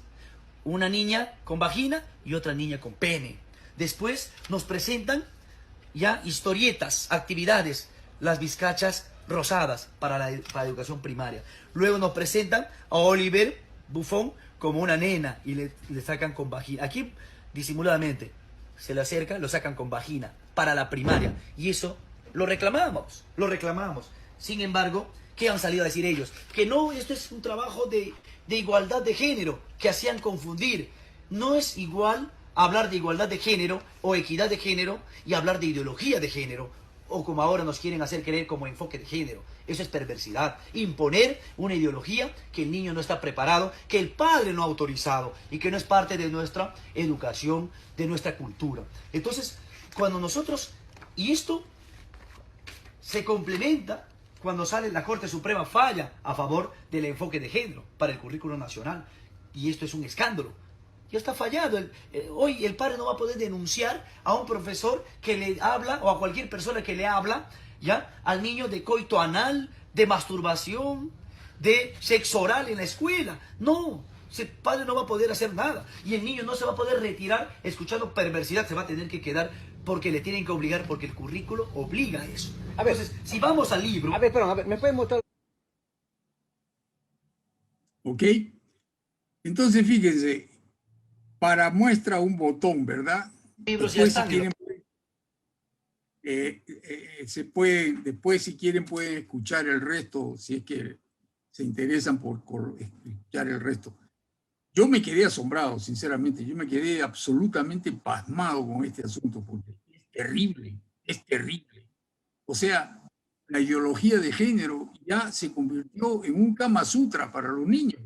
Una niña con vagina y otra niña con pene. Después nos presentan ya historietas, actividades, las bizcachas rosadas para la educación primaria. Luego nos presentan a Oliver Buffon como una nena y le sacan con vagina. Aquí, disimuladamente, se le acercan, lo sacan con vagina para la primaria. Y eso lo reclamamos. Sin embargo, ¿qué han salido a decir ellos? Que no, esto es un trabajo de igualdad de género, que hacían confundir. No es igual hablar de igualdad de género o equidad de género y hablar de ideología de género, o como ahora nos quieren hacer creer como enfoque de género. Eso es perversidad. Imponer una ideología que el niño no está preparado, que el padre no ha autorizado y que no es parte de nuestra educación, de nuestra cultura. Entonces, cuando nosotros, y esto se complementa cuando sale la Corte Suprema falla a favor del enfoque de género para el currículo nacional. Y esto es un escándalo. Ya está fallado. Hoy el padre no va a poder denunciar a un profesor que le habla o a cualquier persona que le habla ya al niño de coito anal, de masturbación, de sexo oral en la escuela. No, ese padre no va a poder hacer nada. Y el niño no se va a poder retirar escuchando perversidad, se va a tener que quedar porque le tienen que obligar, porque el currículo obliga a eso. A ver, entonces, si vamos al libro... A ver, perdón, a ver, ¿me pueden mostrar? ¿Ok? Entonces, fíjense, para muestra un botón, ¿verdad? Libros ya están. Después, si quieren, pueden escuchar el resto, si es que se interesan por escuchar el resto. Yo me quedé asombrado, sinceramente. Yo me quedé absolutamente pasmado con este asunto, porque es terrible, es terrible. O sea, la ideología de género ya se convirtió en un Kama Sutra para los niños.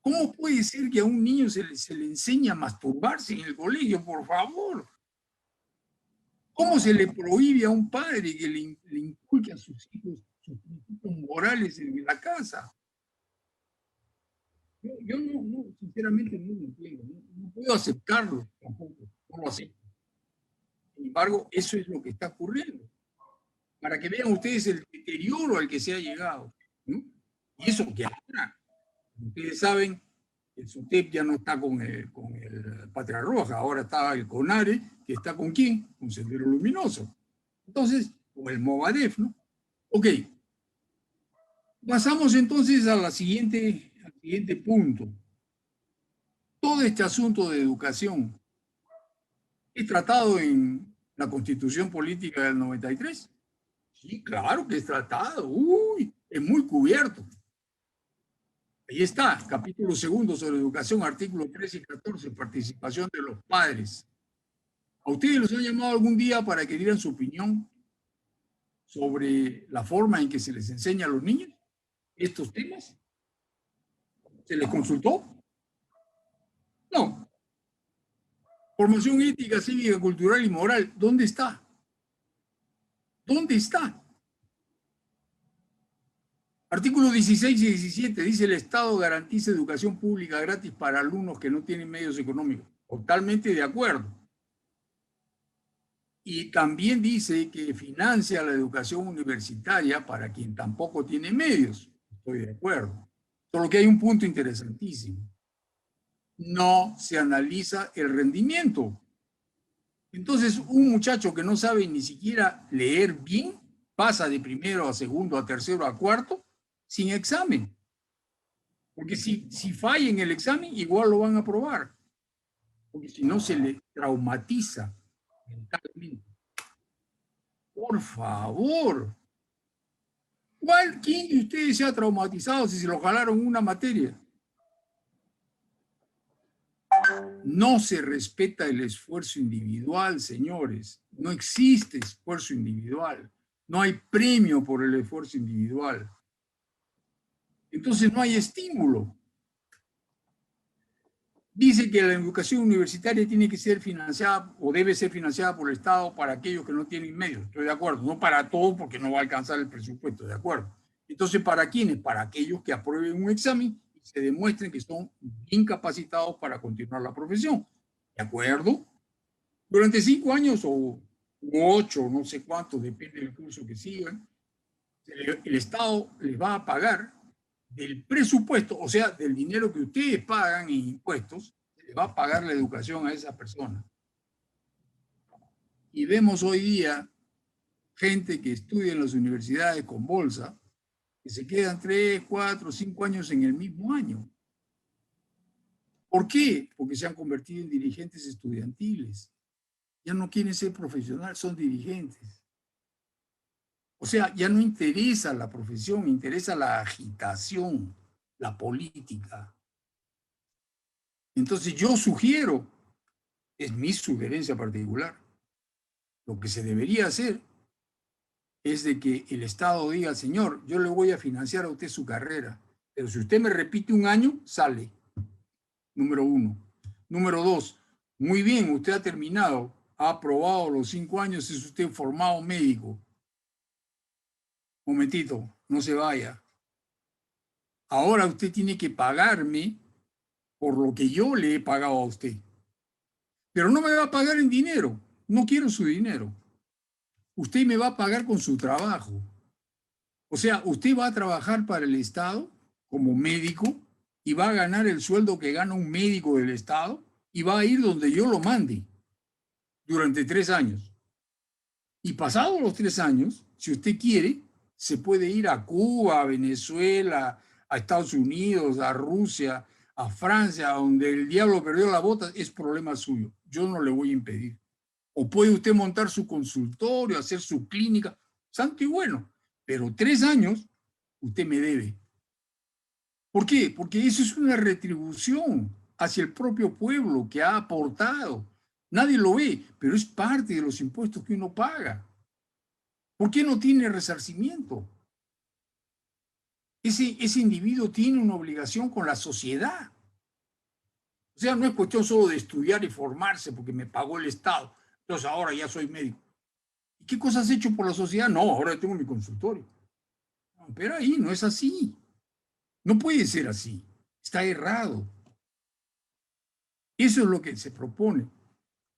¿Cómo puede ser que a un niño se le enseña a masturbarse en el colegio, por favor? ¿Cómo se le prohíbe a un padre que le inculque a sus hijos sus principios morales en la casa? Yo no, sinceramente no lo entiendo. No puedo aceptarlo tampoco. No lo acepto. Sin embargo, eso es lo que está ocurriendo. Para que vean ustedes el deterioro al que se ha llegado, ¿no? Y eso que ahora, ustedes saben, el SUTEP ya no está con el Patria Roja, ahora está el CONARE, que está ¿con quién? Con Sendero Luminoso. Entonces, con el Movadef, ¿no? Ok. Pasamos entonces al siguiente punto. Todo este asunto de educación es tratado en la Constitución Política del 93. Sí, claro que es tratado. Uy, es muy cubierto. Ahí está, capítulo 2 sobre educación, artículos 13 y 14, participación de los padres. ¿A ustedes los han llamado algún día para que dieran su opinión sobre la forma en que se les enseña a los niños estos temas? ¿Se les consultó? No. Formación ética, cívica, cultural y moral, ¿dónde está? ¿Dónde está? Artículos 16 y 17 dice: el Estado garantiza educación pública gratis para alumnos que no tienen medios económicos. Totalmente de acuerdo. Y también dice que financia la educación universitaria para quien tampoco tiene medios. Estoy de acuerdo. Solo que hay un punto interesantísimo. No se analiza el rendimiento. Entonces, un muchacho que no sabe ni siquiera leer bien pasa de primero a segundo, a tercero, a cuarto, sin examen. Porque si falla en el examen, igual lo van a aprobar. Porque si no, se le traumatiza mentalmente. Por favor. ¿Quién de ustedes se ha traumatizado si se lo jalaron una materia? No se respeta el esfuerzo individual, señores. No existe esfuerzo individual. No hay premio por el esfuerzo individual. Entonces no hay estímulo. Dice que la educación universitaria tiene que ser financiada o debe ser financiada por el Estado para aquellos que no tienen medios. Estoy de acuerdo. No para todos porque no va a alcanzar el presupuesto. De acuerdo. Entonces, ¿para quiénes? Para aquellos que aprueben un examen y se demuestren que son bien capacitados para continuar la profesión. ¿De acuerdo? Durante 5 años o 8, no sé cuánto, depende del curso que sigan, el Estado les va a pagar del presupuesto, o sea, del dinero que ustedes pagan en impuestos, les va a pagar la educación a esa persona. Y vemos hoy día gente que estudia en las universidades con bolsa, que se quedan 3, 4, 5 años en el mismo año. ¿Por qué? Porque se han convertido en dirigentes estudiantiles. Ya no quieren ser profesionales, son dirigentes. O sea, ya no interesa la profesión, interesa la agitación, la política. Entonces yo sugiero, es mi sugerencia particular, lo que se debería hacer es de que el Estado diga, señor, yo le voy a financiar a usted su carrera, pero si usted me repite un año, sale. Número 1. Número 2, muy bien, usted ha terminado, ha aprobado los 5 años, es usted formado médico. Momentito, no se vaya. Ahora usted tiene que pagarme por lo que yo le he pagado a usted. Pero no me va a pagar en dinero, no quiero su dinero. Usted me va a pagar con su trabajo. O sea, usted va a trabajar para el Estado como médico y va a ganar el sueldo que gana un médico del Estado y va a ir donde yo lo mande durante 3 años. Y pasados los 3 años, si usted quiere, se puede ir a Cuba, a Venezuela, a Estados Unidos, a Rusia, a Francia, donde el diablo perdió la bota, es problema suyo. Yo no le voy a impedir. O puede usted montar su consultorio, hacer su clínica, santo y bueno, pero 3 años usted me debe. ¿Por qué? Porque eso es una retribución hacia el propio pueblo que ha aportado. Nadie lo ve, pero es parte de los impuestos que uno paga. ¿Por qué no tiene resarcimiento? Ese individuo tiene una obligación con la sociedad. O sea, no es cuestión solo de estudiar y formarse porque me pagó el Estado. Entonces ahora ya soy médico. ¿Y qué cosas has hecho por la sociedad? No, ahora tengo mi consultorio. No, pero ahí no es así. No puede ser así. Está errado. Eso es lo que se propone.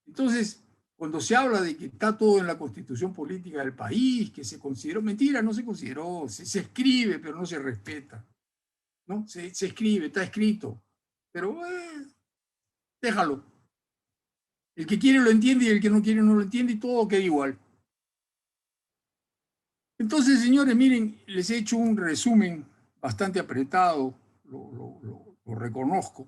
Entonces, cuando se habla de que está todo en la constitución política del país, que se consideró, mentira, no se consideró, se escribe, pero no se respeta. ¿No? Se escribe, está escrito. Pero déjalo. El que quiere lo entiende y el que no quiere no lo entiende y todo queda igual. Entonces, señores, miren, les he hecho un resumen bastante apretado, lo reconozco,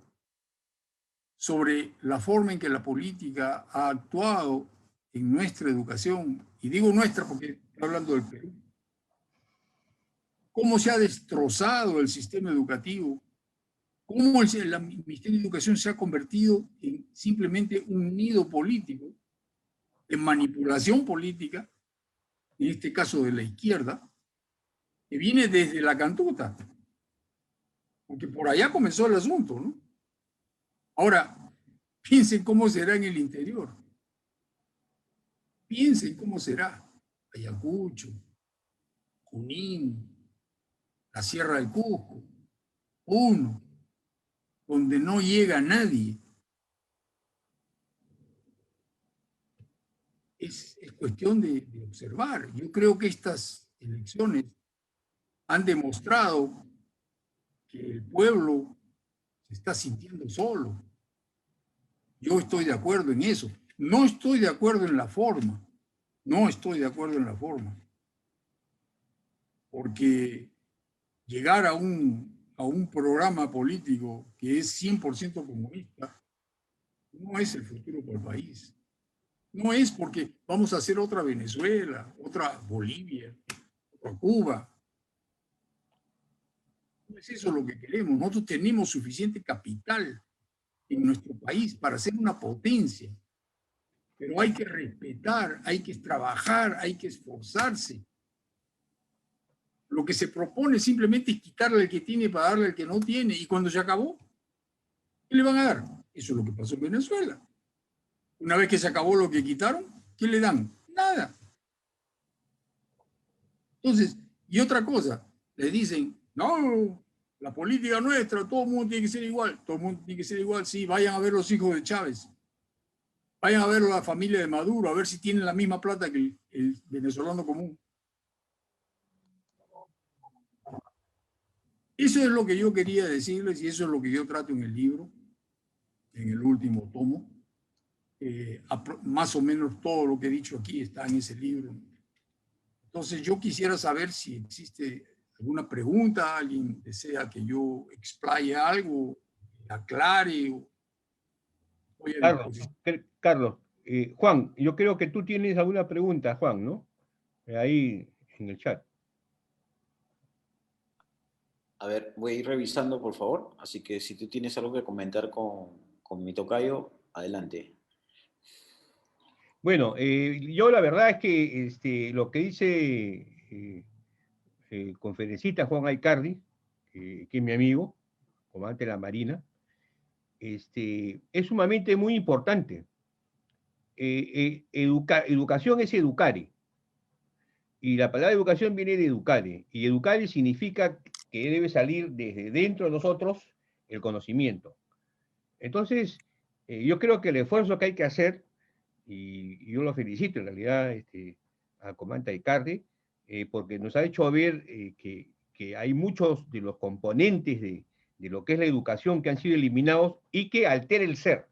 sobre la forma en que la política ha actuado en nuestra educación, y digo nuestra porque estoy hablando del Perú, cómo se ha destrozado el sistema educativo, cómo el Ministerio de Educación se ha convertido en simplemente un nido político, en manipulación política, en este caso de la izquierda, que viene desde la cantuta, porque por allá comenzó el asunto, ¿no? Ahora, piensen cómo será en el interior. Piensen cómo será Ayacucho, Junín, la Sierra del Cusco, Puno, donde no llega nadie. es cuestión de observar. Yo creo que estas elecciones han demostrado que el pueblo se está sintiendo solo. Yo estoy de acuerdo en eso. No estoy de acuerdo en la forma. No estoy de acuerdo en la forma. Porque llegar a un programa político que es 100% comunista no es el futuro para el país. No es porque vamos a hacer otra Venezuela, otra Bolivia, otra Cuba. No es eso lo que queremos. Nosotros tenemos suficiente capital en nuestro país para ser una potencia. Pero hay que respetar, hay que trabajar, hay que esforzarse. Lo que se propone simplemente es quitarle al que tiene para darle al que no tiene. Y cuando se acabó, ¿qué le van a dar? Eso es lo que pasó en Venezuela. Una vez que se acabó lo que quitaron, ¿qué le dan? Nada. Entonces, y otra cosa, le dicen, no, la política nuestra, todo el mundo tiene que ser igual. Todo el mundo tiene que ser igual, sí, vayan a ver los hijos de Chávez. Vayan a ver la familia de Maduro, a ver si tienen la misma plata que el venezolano común. Eso es lo que yo quería decirles y eso es lo que yo trato en el libro, en el último tomo. Más o menos todo lo que he dicho aquí está en ese libro. Entonces yo quisiera saber si existe alguna pregunta, alguien desea que yo explaye algo, aclare. Carlos, Juan, yo creo que tú tienes alguna pregunta, Juan, ¿no? Ahí en el chat. A ver, voy a ir revisando, por favor. Así que si tú tienes algo que comentar con mi tocayo, adelante. Bueno, yo la verdad es que lo que dice el conferencista Juan Aycardi, que es mi amigo, comandante de la Marina, es sumamente muy importante. Educación es educare. Y la palabra educación viene de educare. Y educare significa que debe salir desde dentro de nosotros el conocimiento. Entonces, yo creo que el esfuerzo que hay que hacer, y yo lo felicito en realidad al comandante Aycardi, porque nos ha hecho ver que hay muchos de los componentes de lo que es la educación que han sido eliminados y que altera el ser.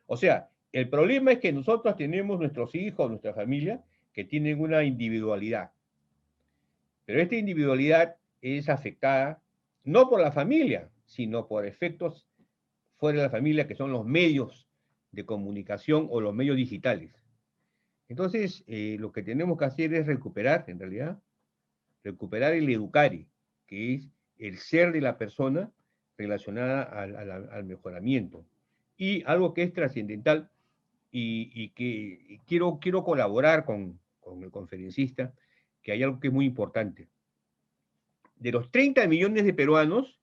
O sea, el problema es que nosotros tenemos nuestros hijos, nuestra familia, que tienen una individualidad. Pero esta individualidad es afectada no por la familia, sino por efectos fuera de la familia, que son los medios de comunicación o los medios digitales. Entonces, lo que tenemos que hacer es recuperar, en realidad, recuperar el educare, que es el ser de la persona relacionada al mejoramiento. Y algo que es trascendental y que quiero colaborar con el conferencista, que hay algo que es muy importante. De los 30 millones de peruanos,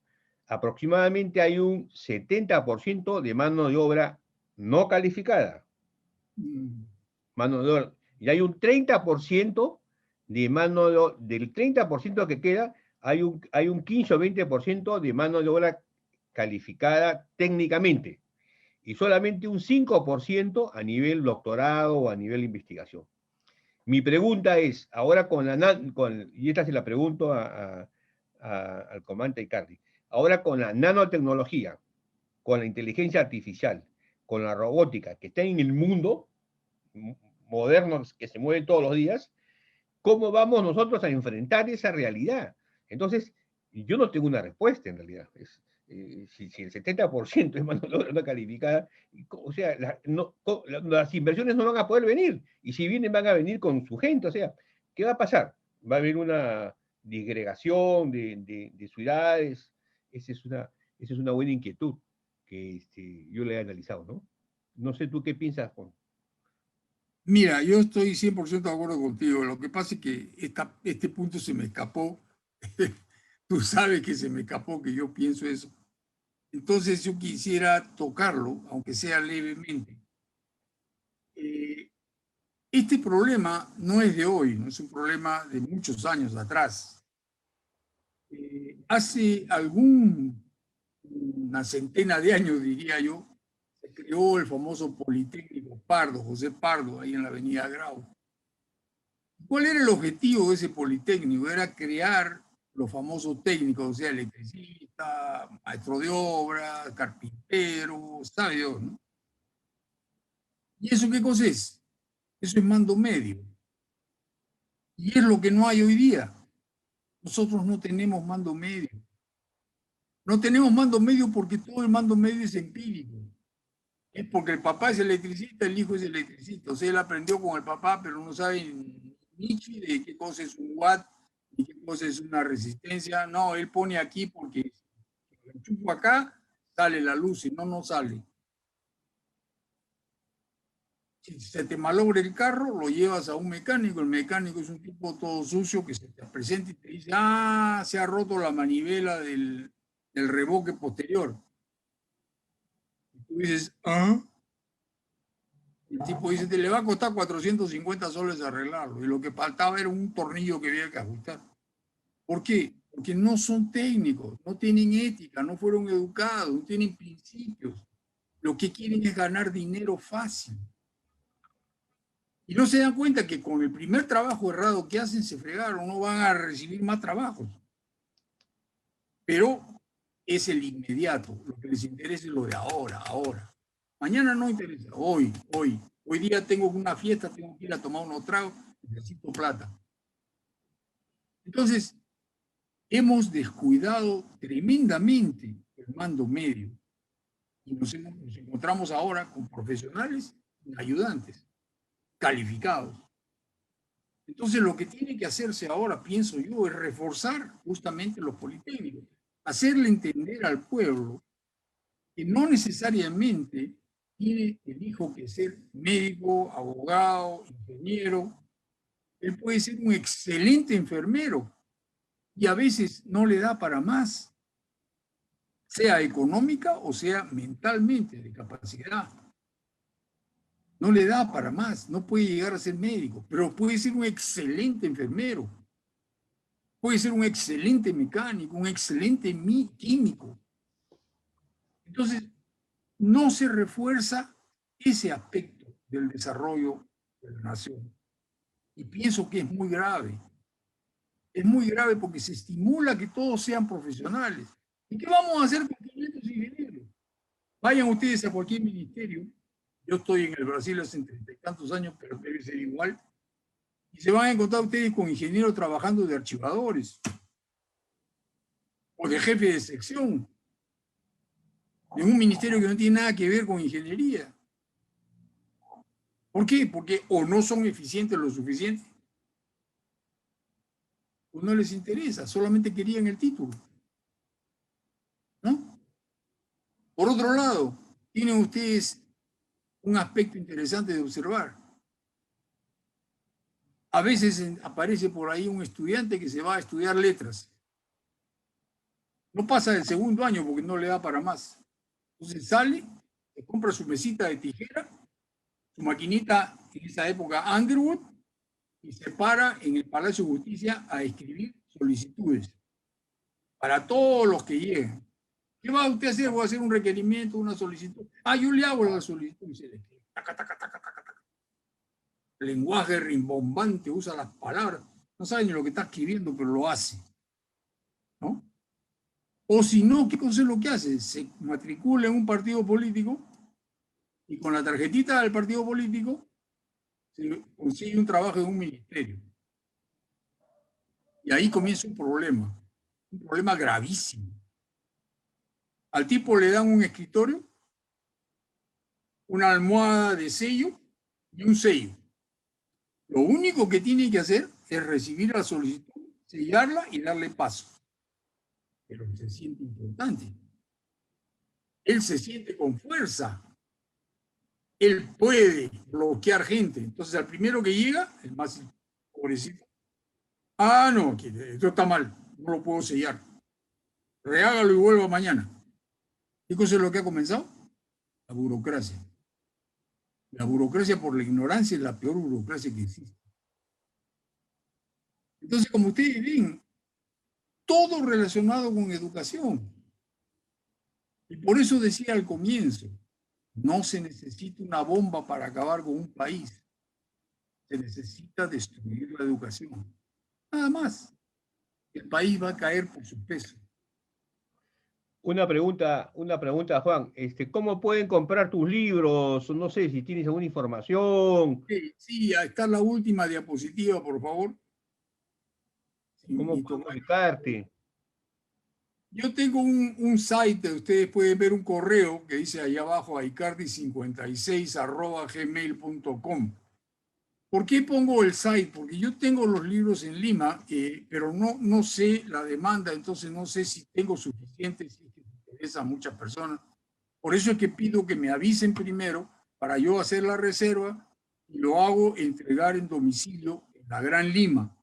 aproximadamente hay un 70% de mano de obra no calificada. Mano de obra. Y hay un 30% de mano del 30% que queda, hay un 15 o 20% de mano de obra calificada técnicamente. Y solamente un 5% a nivel doctorado o a nivel investigación. Mi pregunta es, ahora y esta se la pregunto al comandante Aycardi, ahora con la nanotecnología, con la inteligencia artificial, con la robótica que está en el mundo moderno, que se mueve todos los días, ¿cómo vamos nosotros a enfrentar esa realidad? Entonces, yo no tengo una respuesta en realidad. Si el 70% es mano de obra no calificada, o sea, las inversiones no van a poder venir, y si vienen van a venir con su gente, o sea, ¿qué va a pasar? Va a haber una disgregación de ciudades. Esa es una buena inquietud que yo le he analizado, ¿no? No sé tú qué piensas, Juan. Mira, yo estoy 100% de acuerdo contigo. Lo que pasa es que este punto se me escapó. Tú sabes que se me escapó que yo pienso eso. Entonces yo quisiera tocarlo, aunque sea levemente. Este problema no es de hoy, no es un problema de muchos años atrás. Hace una centena de años, diría yo, creó el famoso Politécnico Pardo, José Pardo, ahí en la avenida Grau. ¿Cuál era el objetivo de ese Politécnico? Era crear los famosos técnicos, o sea, electricista, maestro de obra, carpintero, sabe Dios, ¿no? ¿Y eso qué cosa es? Eso es mando medio. Y es lo que no hay hoy día. Nosotros no tenemos mando medio. No tenemos mando medio porque todo el mando medio es empírico. Es porque el papá es electricista, el hijo es electricista. O sea, él aprendió con el papá, pero no sabe ni de qué cosa es un watt, ni qué cosa es una resistencia. No, él pone aquí porque si lo enchufo acá, sale la luz, si no, no sale. Si se te malogra el carro, lo llevas a un mecánico. El mecánico es un tipo todo sucio que se te presenta y te dice, ah, se ha roto la manivela del reboque posterior. Y tú dices, ah. El tipo dice, te le va a costar 450 soles arreglarlo. Y lo que faltaba era un tornillo que había que ajustar. ¿Por qué? Porque no son técnicos, no tienen ética, no fueron educados, no tienen principios. Lo que quieren es ganar dinero fácil. Y no se dan cuenta que con el primer trabajo errado que hacen se fregaron, no van a recibir más trabajos. Pero es el inmediato, lo que les interesa es lo de ahora, ahora. Mañana no interesa, hoy. Hoy día tengo una fiesta, tengo que ir a tomar unos tragos, necesito plata. Entonces, hemos descuidado tremendamente el mando medio. Y nos encontramos ahora con profesionales y ayudantes calificados. Entonces, lo que tiene que hacerse ahora, pienso yo, es reforzar justamente los politécnicos, hacerle entender al pueblo que no necesariamente tiene el hijo que ser médico, abogado, ingeniero. Él puede ser un excelente enfermero y a veces no le da para más, sea económica o sea mentalmente, de capacidad. No le da para más, no puede llegar a ser médico, pero puede ser un excelente enfermero, puede ser un excelente mecánico, un excelente químico. Entonces, no se refuerza ese aspecto del desarrollo de la nación. Y pienso que es muy grave. Es muy grave porque se estimula que todos sean profesionales. ¿Y qué vamos a hacer con 500 ingenieros? Vayan ustedes a cualquier ministerio. Yo estoy en el Brasil hace 30 y tantos años, pero debe ser igual. Y se van a encontrar ustedes con ingenieros trabajando de archivadores o de jefe de sección en un ministerio que no tiene nada que ver con ingeniería. ¿Por qué? Porque o no son eficientes lo suficiente, o no les interesa, solamente querían el título. ¿No? Por otro lado, tienen ustedes un aspecto interesante de observar. A veces aparece por ahí un estudiante que se va a estudiar letras. No pasa el segundo año porque no le da para más. Entonces sale, se compra su mesita de tijera, su maquinita en esa época Underwood, y se para en el Palacio de Justicia a escribir solicitudes para todos los que lleguen. ¿Qué va usted a hacer? Voy a hacer un requerimiento, una solicitud. Ah, yo le hago la solicitud y se le escribe. Taca, taca, taca, taca, taca. Lenguaje rimbombante, usa las palabras. No sabe ni lo que está escribiendo, pero lo hace. ¿No? O si no, ¿qué cosa es lo que hace? Se matricula en un partido político y con la tarjetita del partido político se consigue un trabajo en un ministerio. Y ahí comienza un problema gravísimo. Al tipo le dan un escritorio, una almohada de sello y un sello. Lo único que tiene que hacer es recibir la solicitud, sellarla y darle paso. Pero se siente importante. Él se siente con fuerza. Él puede bloquear gente. Entonces, al primero que llega, el más pobrecito. Ah, no, esto está mal, no lo puedo sellar. Rehágalo y vuelva mañana. ¿Qué cosa es lo que ha comenzado? La burocracia. La burocracia por la ignorancia es la peor burocracia que existe. Entonces, como ustedes ven, todo relacionado con educación. Y por eso decía al comienzo, No se necesita una bomba para acabar con un país. Se necesita destruir la educación. Nada más. El país va a caer por su peso. Una pregunta, Juan. ¿Cómo pueden comprar tus libros? No sé si tienes alguna información. Sí, ahí está la última diapositiva, por favor. ¿Cómo pueden ubicarte? Yo tengo un site, ustedes pueden ver un correo que dice ahí abajo, aicardi56@gmail.com. ¿Por qué pongo el site? Porque yo tengo los libros en Lima, pero no sé la demanda, entonces no sé si tengo suficiente, si es que interesa a muchas personas. Por eso es que pido que me avisen primero para yo hacer la reserva y lo hago entregar en domicilio en la Gran Lima.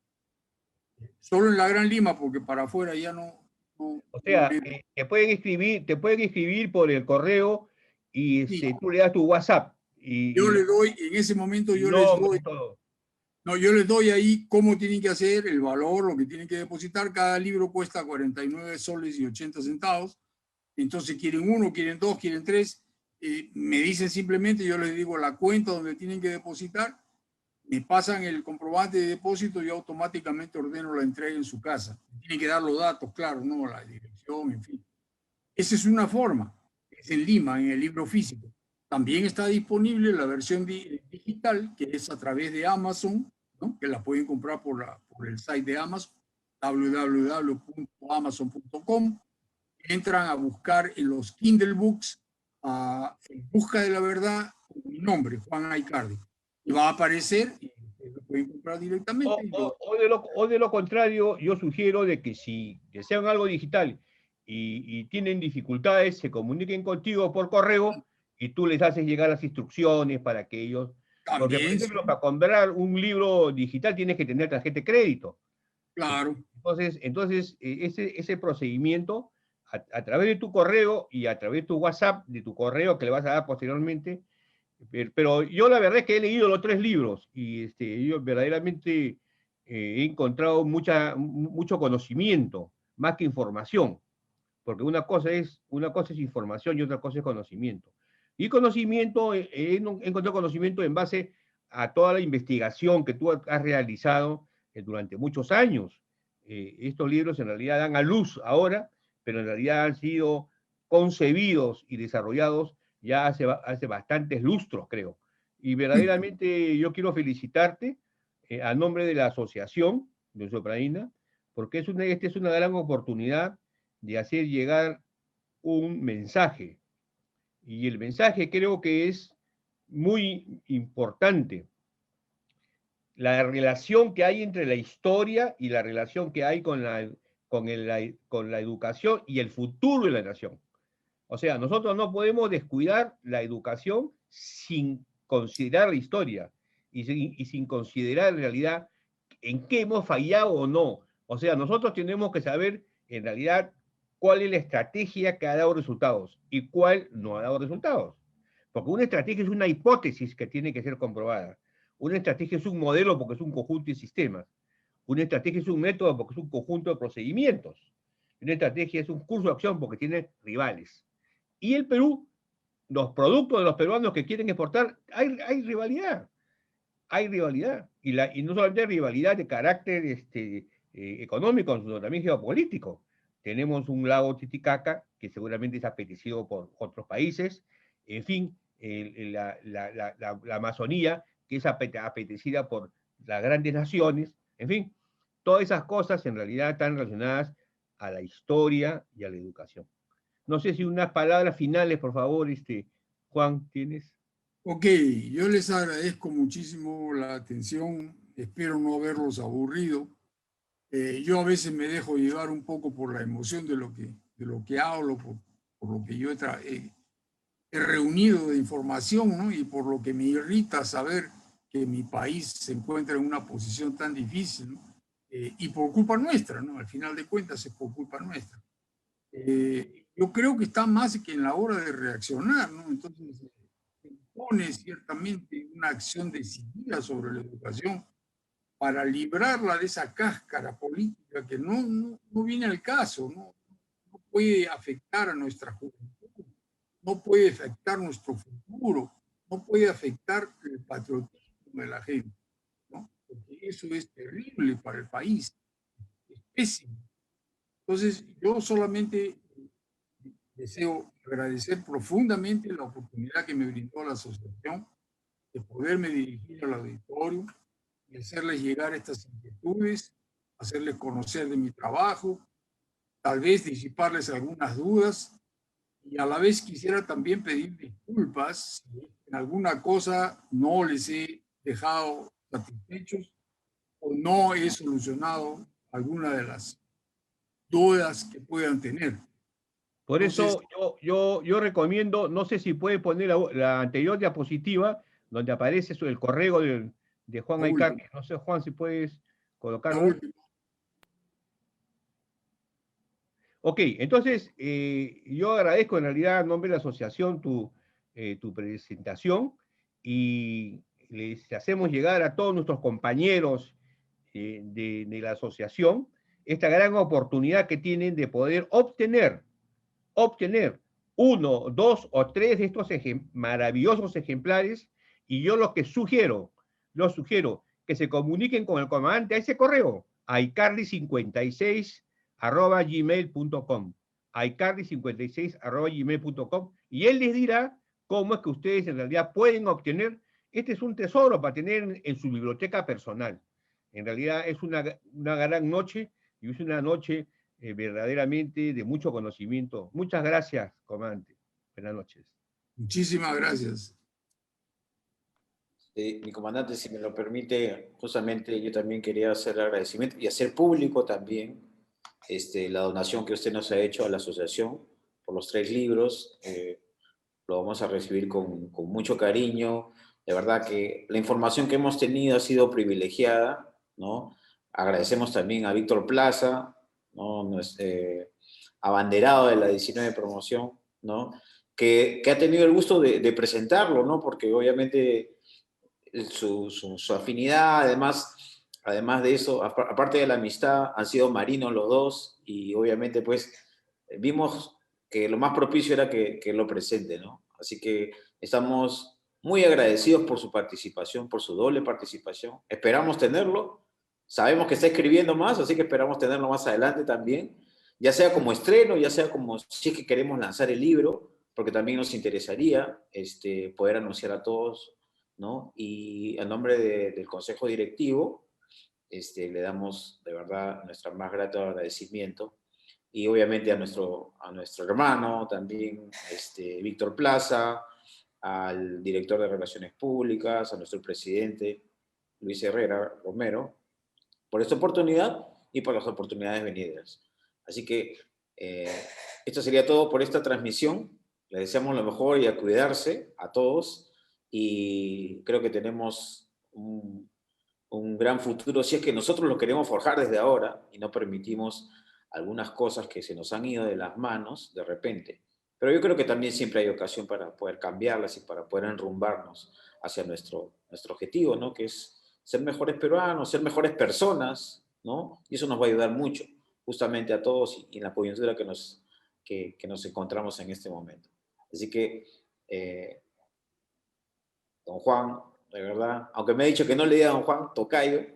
Solo en la Gran Lima, porque para afuera ya no. O sea, te pueden escribir por el correo y Sí. tú le das tu WhatsApp. Yo le doy, en ese momento yo les doy. Todo. No, yo les doy ahí cómo tienen que hacer, el valor, lo que tienen que depositar. Cada libro cuesta 49 soles y 80 centavos. Entonces quieren uno, quieren dos, quieren tres. Me dicen simplemente, yo les digo la cuenta donde tienen que depositar. Me pasan el comprobante de depósito y yo automáticamente ordeno la entrega en su casa. Tienen que dar los datos, claro, no la dirección, en fin. Esa es una forma. Es en Lima, en el libro físico. También está disponible la versión digital, que es a través de Amazon, ¿no? Que la pueden comprar por el site de Amazon, www.amazon.com. Entran a buscar en los Kindle Books, en busca de la verdad, con mi nombre, Juan Aicardi. Y va a aparecer y lo pueden comprar directamente. O de lo contrario, yo sugiero de que si desean algo digital y tienen dificultades, se comuniquen contigo por correo y tú les haces llegar las instrucciones para que ellos... Porque, por ejemplo, para comprar un libro digital tienes que tener tarjeta de crédito. Claro. Entonces ese procedimiento, a través de tu correo y a través de tu WhatsApp, de tu correo que le vas a dar posteriormente. Pero yo la verdad es que he leído los 3 libros y yo verdaderamente he encontrado mucho conocimiento, más que información, porque una cosa es información y otra cosa es conocimiento. Y conocimiento, he encontrado conocimiento en base a toda la investigación que tú has realizado durante muchos años. Estos libros en realidad dan a luz ahora, pero en realidad han sido concebidos y desarrollados ya hace bastantes lustros, creo. Y verdaderamente yo quiero felicitarte a nombre de la asociación de Sopraína, porque esta es una gran oportunidad de hacer llegar un mensaje. Y el mensaje creo que es muy importante. La relación que hay entre la historia y la relación que hay con la educación y el futuro de la nación. O sea, nosotros no podemos descuidar la educación sin considerar la historia y sin considerar en realidad en qué hemos fallado o no. O sea, nosotros tenemos que saber en realidad cuál es la estrategia que ha dado resultados y cuál no ha dado resultados. Porque una estrategia es una hipótesis que tiene que ser comprobada. Una estrategia es un modelo porque es un conjunto de sistemas. Una estrategia es un método porque es un conjunto de procedimientos. Una estrategia es un curso de acción porque tiene rivales. Y el Perú, los productos de los peruanos que quieren exportar, hay rivalidad. Hay rivalidad. Y no solamente rivalidad de carácter económico, sino también geopolítico. Tenemos un lago Titicaca, que seguramente es apetecido por otros países. En fin, la Amazonía, que es apetecida por las grandes naciones. En fin, todas esas cosas en realidad están relacionadas a la historia y a la educación. No sé si unas palabras finales, por favor, Juan, ¿tienes? Ok, yo les agradezco muchísimo la atención, espero no haberlos aburrido. Yo a veces me dejo llevar un poco por la emoción de lo que hablo, por lo que yo he reunido de información, ¿no? Y por lo que me irrita saber que mi país se encuentra en una posición tan difícil, ¿no? Y por culpa nuestra, ¿no? Al final de cuentas es por culpa nuestra. Yo creo que está más que en la hora de reaccionar, ¿no? Entonces, se impone ciertamente una acción decidida sobre la educación para librarla de esa cáscara política que no viene al caso, no puede afectar a nuestra juventud, no puede afectar nuestro futuro, no puede afectar el patriotismo de la gente, ¿no? Porque eso es terrible para el país, es pésimo. Entonces, yo solamente deseo agradecer profundamente la oportunidad que me brindó la asociación de poderme dirigir al auditorio y hacerles llegar estas inquietudes, hacerles conocer de mi trabajo, tal vez disiparles algunas dudas, y a la vez quisiera también pedir disculpas si en alguna cosa no les he dejado satisfechos o no he solucionado alguna de las dudas que puedan tener. Por Entonces, eso yo recomiendo, no sé si puede poner la anterior diapositiva, donde aparece el correo de Juan La Aycardi. última. No sé, Juan, si puedes la colocarlo. última. Ok, entonces yo agradezco en realidad en nombre de la asociación tu presentación y les hacemos llegar a todos nuestros compañeros de la asociación esta gran oportunidad que tienen de poder obtener uno, dos o tres de estos maravillosos ejemplares, y yo lo sugiero que se comuniquen con el comandante a ese correo, aicardi56@gmail.com, aicardi56@gmail.com, y él les dirá cómo es que ustedes en realidad pueden obtener. Este es un tesoro para tener en su biblioteca personal. En realidad es una gran noche, y es una noche verdaderamente de mucho conocimiento. Muchas gracias, comandante. Buenas noches. Muchísimas gracias. Mi comandante, si me lo permite, justamente yo también quería hacer agradecimiento y hacer público también la donación que usted nos ha hecho a la asociación por los 3 libros. Lo vamos a recibir con mucho cariño. De verdad que la información que hemos tenido ha sido privilegiada, ¿no? Agradecemos también a Víctor Plaza, ¿no? Abanderado de la 19 promoción, ¿no? Que ha tenido el gusto de presentarlo, ¿no? Porque obviamente su afinidad, además de eso, aparte de la amistad, han sido marinos los dos, y obviamente pues vimos que lo más propicio era que lo presente, ¿no? Así que estamos muy agradecidos por su participación, por su doble participación. Esperamos tenerlo. Sabemos que está escribiendo más, así que esperamos tenerlo más adelante también, ya sea como estreno, ya sea como si es que queremos lanzar el libro, porque también nos interesaría poder anunciar a todos, ¿no? Y a nombre del Consejo Directivo, le damos de verdad nuestro más grato agradecimiento, y obviamente a nuestro hermano también, Víctor Plaza, al director de Relaciones Públicas, a nuestro presidente, Luis Herrera Romero, por esta oportunidad y por las oportunidades venideras. Así que esto sería todo por esta transmisión. Les deseamos lo mejor y a cuidarse a todos, y creo que tenemos un gran futuro si es que nosotros lo queremos forjar desde ahora y no permitimos algunas cosas que se nos han ido de las manos de repente. Pero yo creo que también siempre hay ocasión para poder cambiarlas y para poder enrumbarnos hacia nuestro objetivo, ¿no? Que es ser mejores peruanos, ser mejores personas, ¿no? Y eso nos va a ayudar mucho, justamente a todos, y en la coyuntura que nos encontramos en este momento. Así que, don Juan, de verdad, aunque me ha dicho que no le diga a don Juan, tocayo,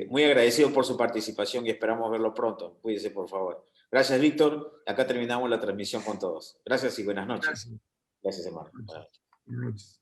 muy agradecido por su participación y esperamos verlo pronto. Cuídese, por favor. Gracias, Víctor. Acá terminamos la transmisión con todos. Gracias y buenas noches. Gracias. Gracias, hermano. Buenas noches.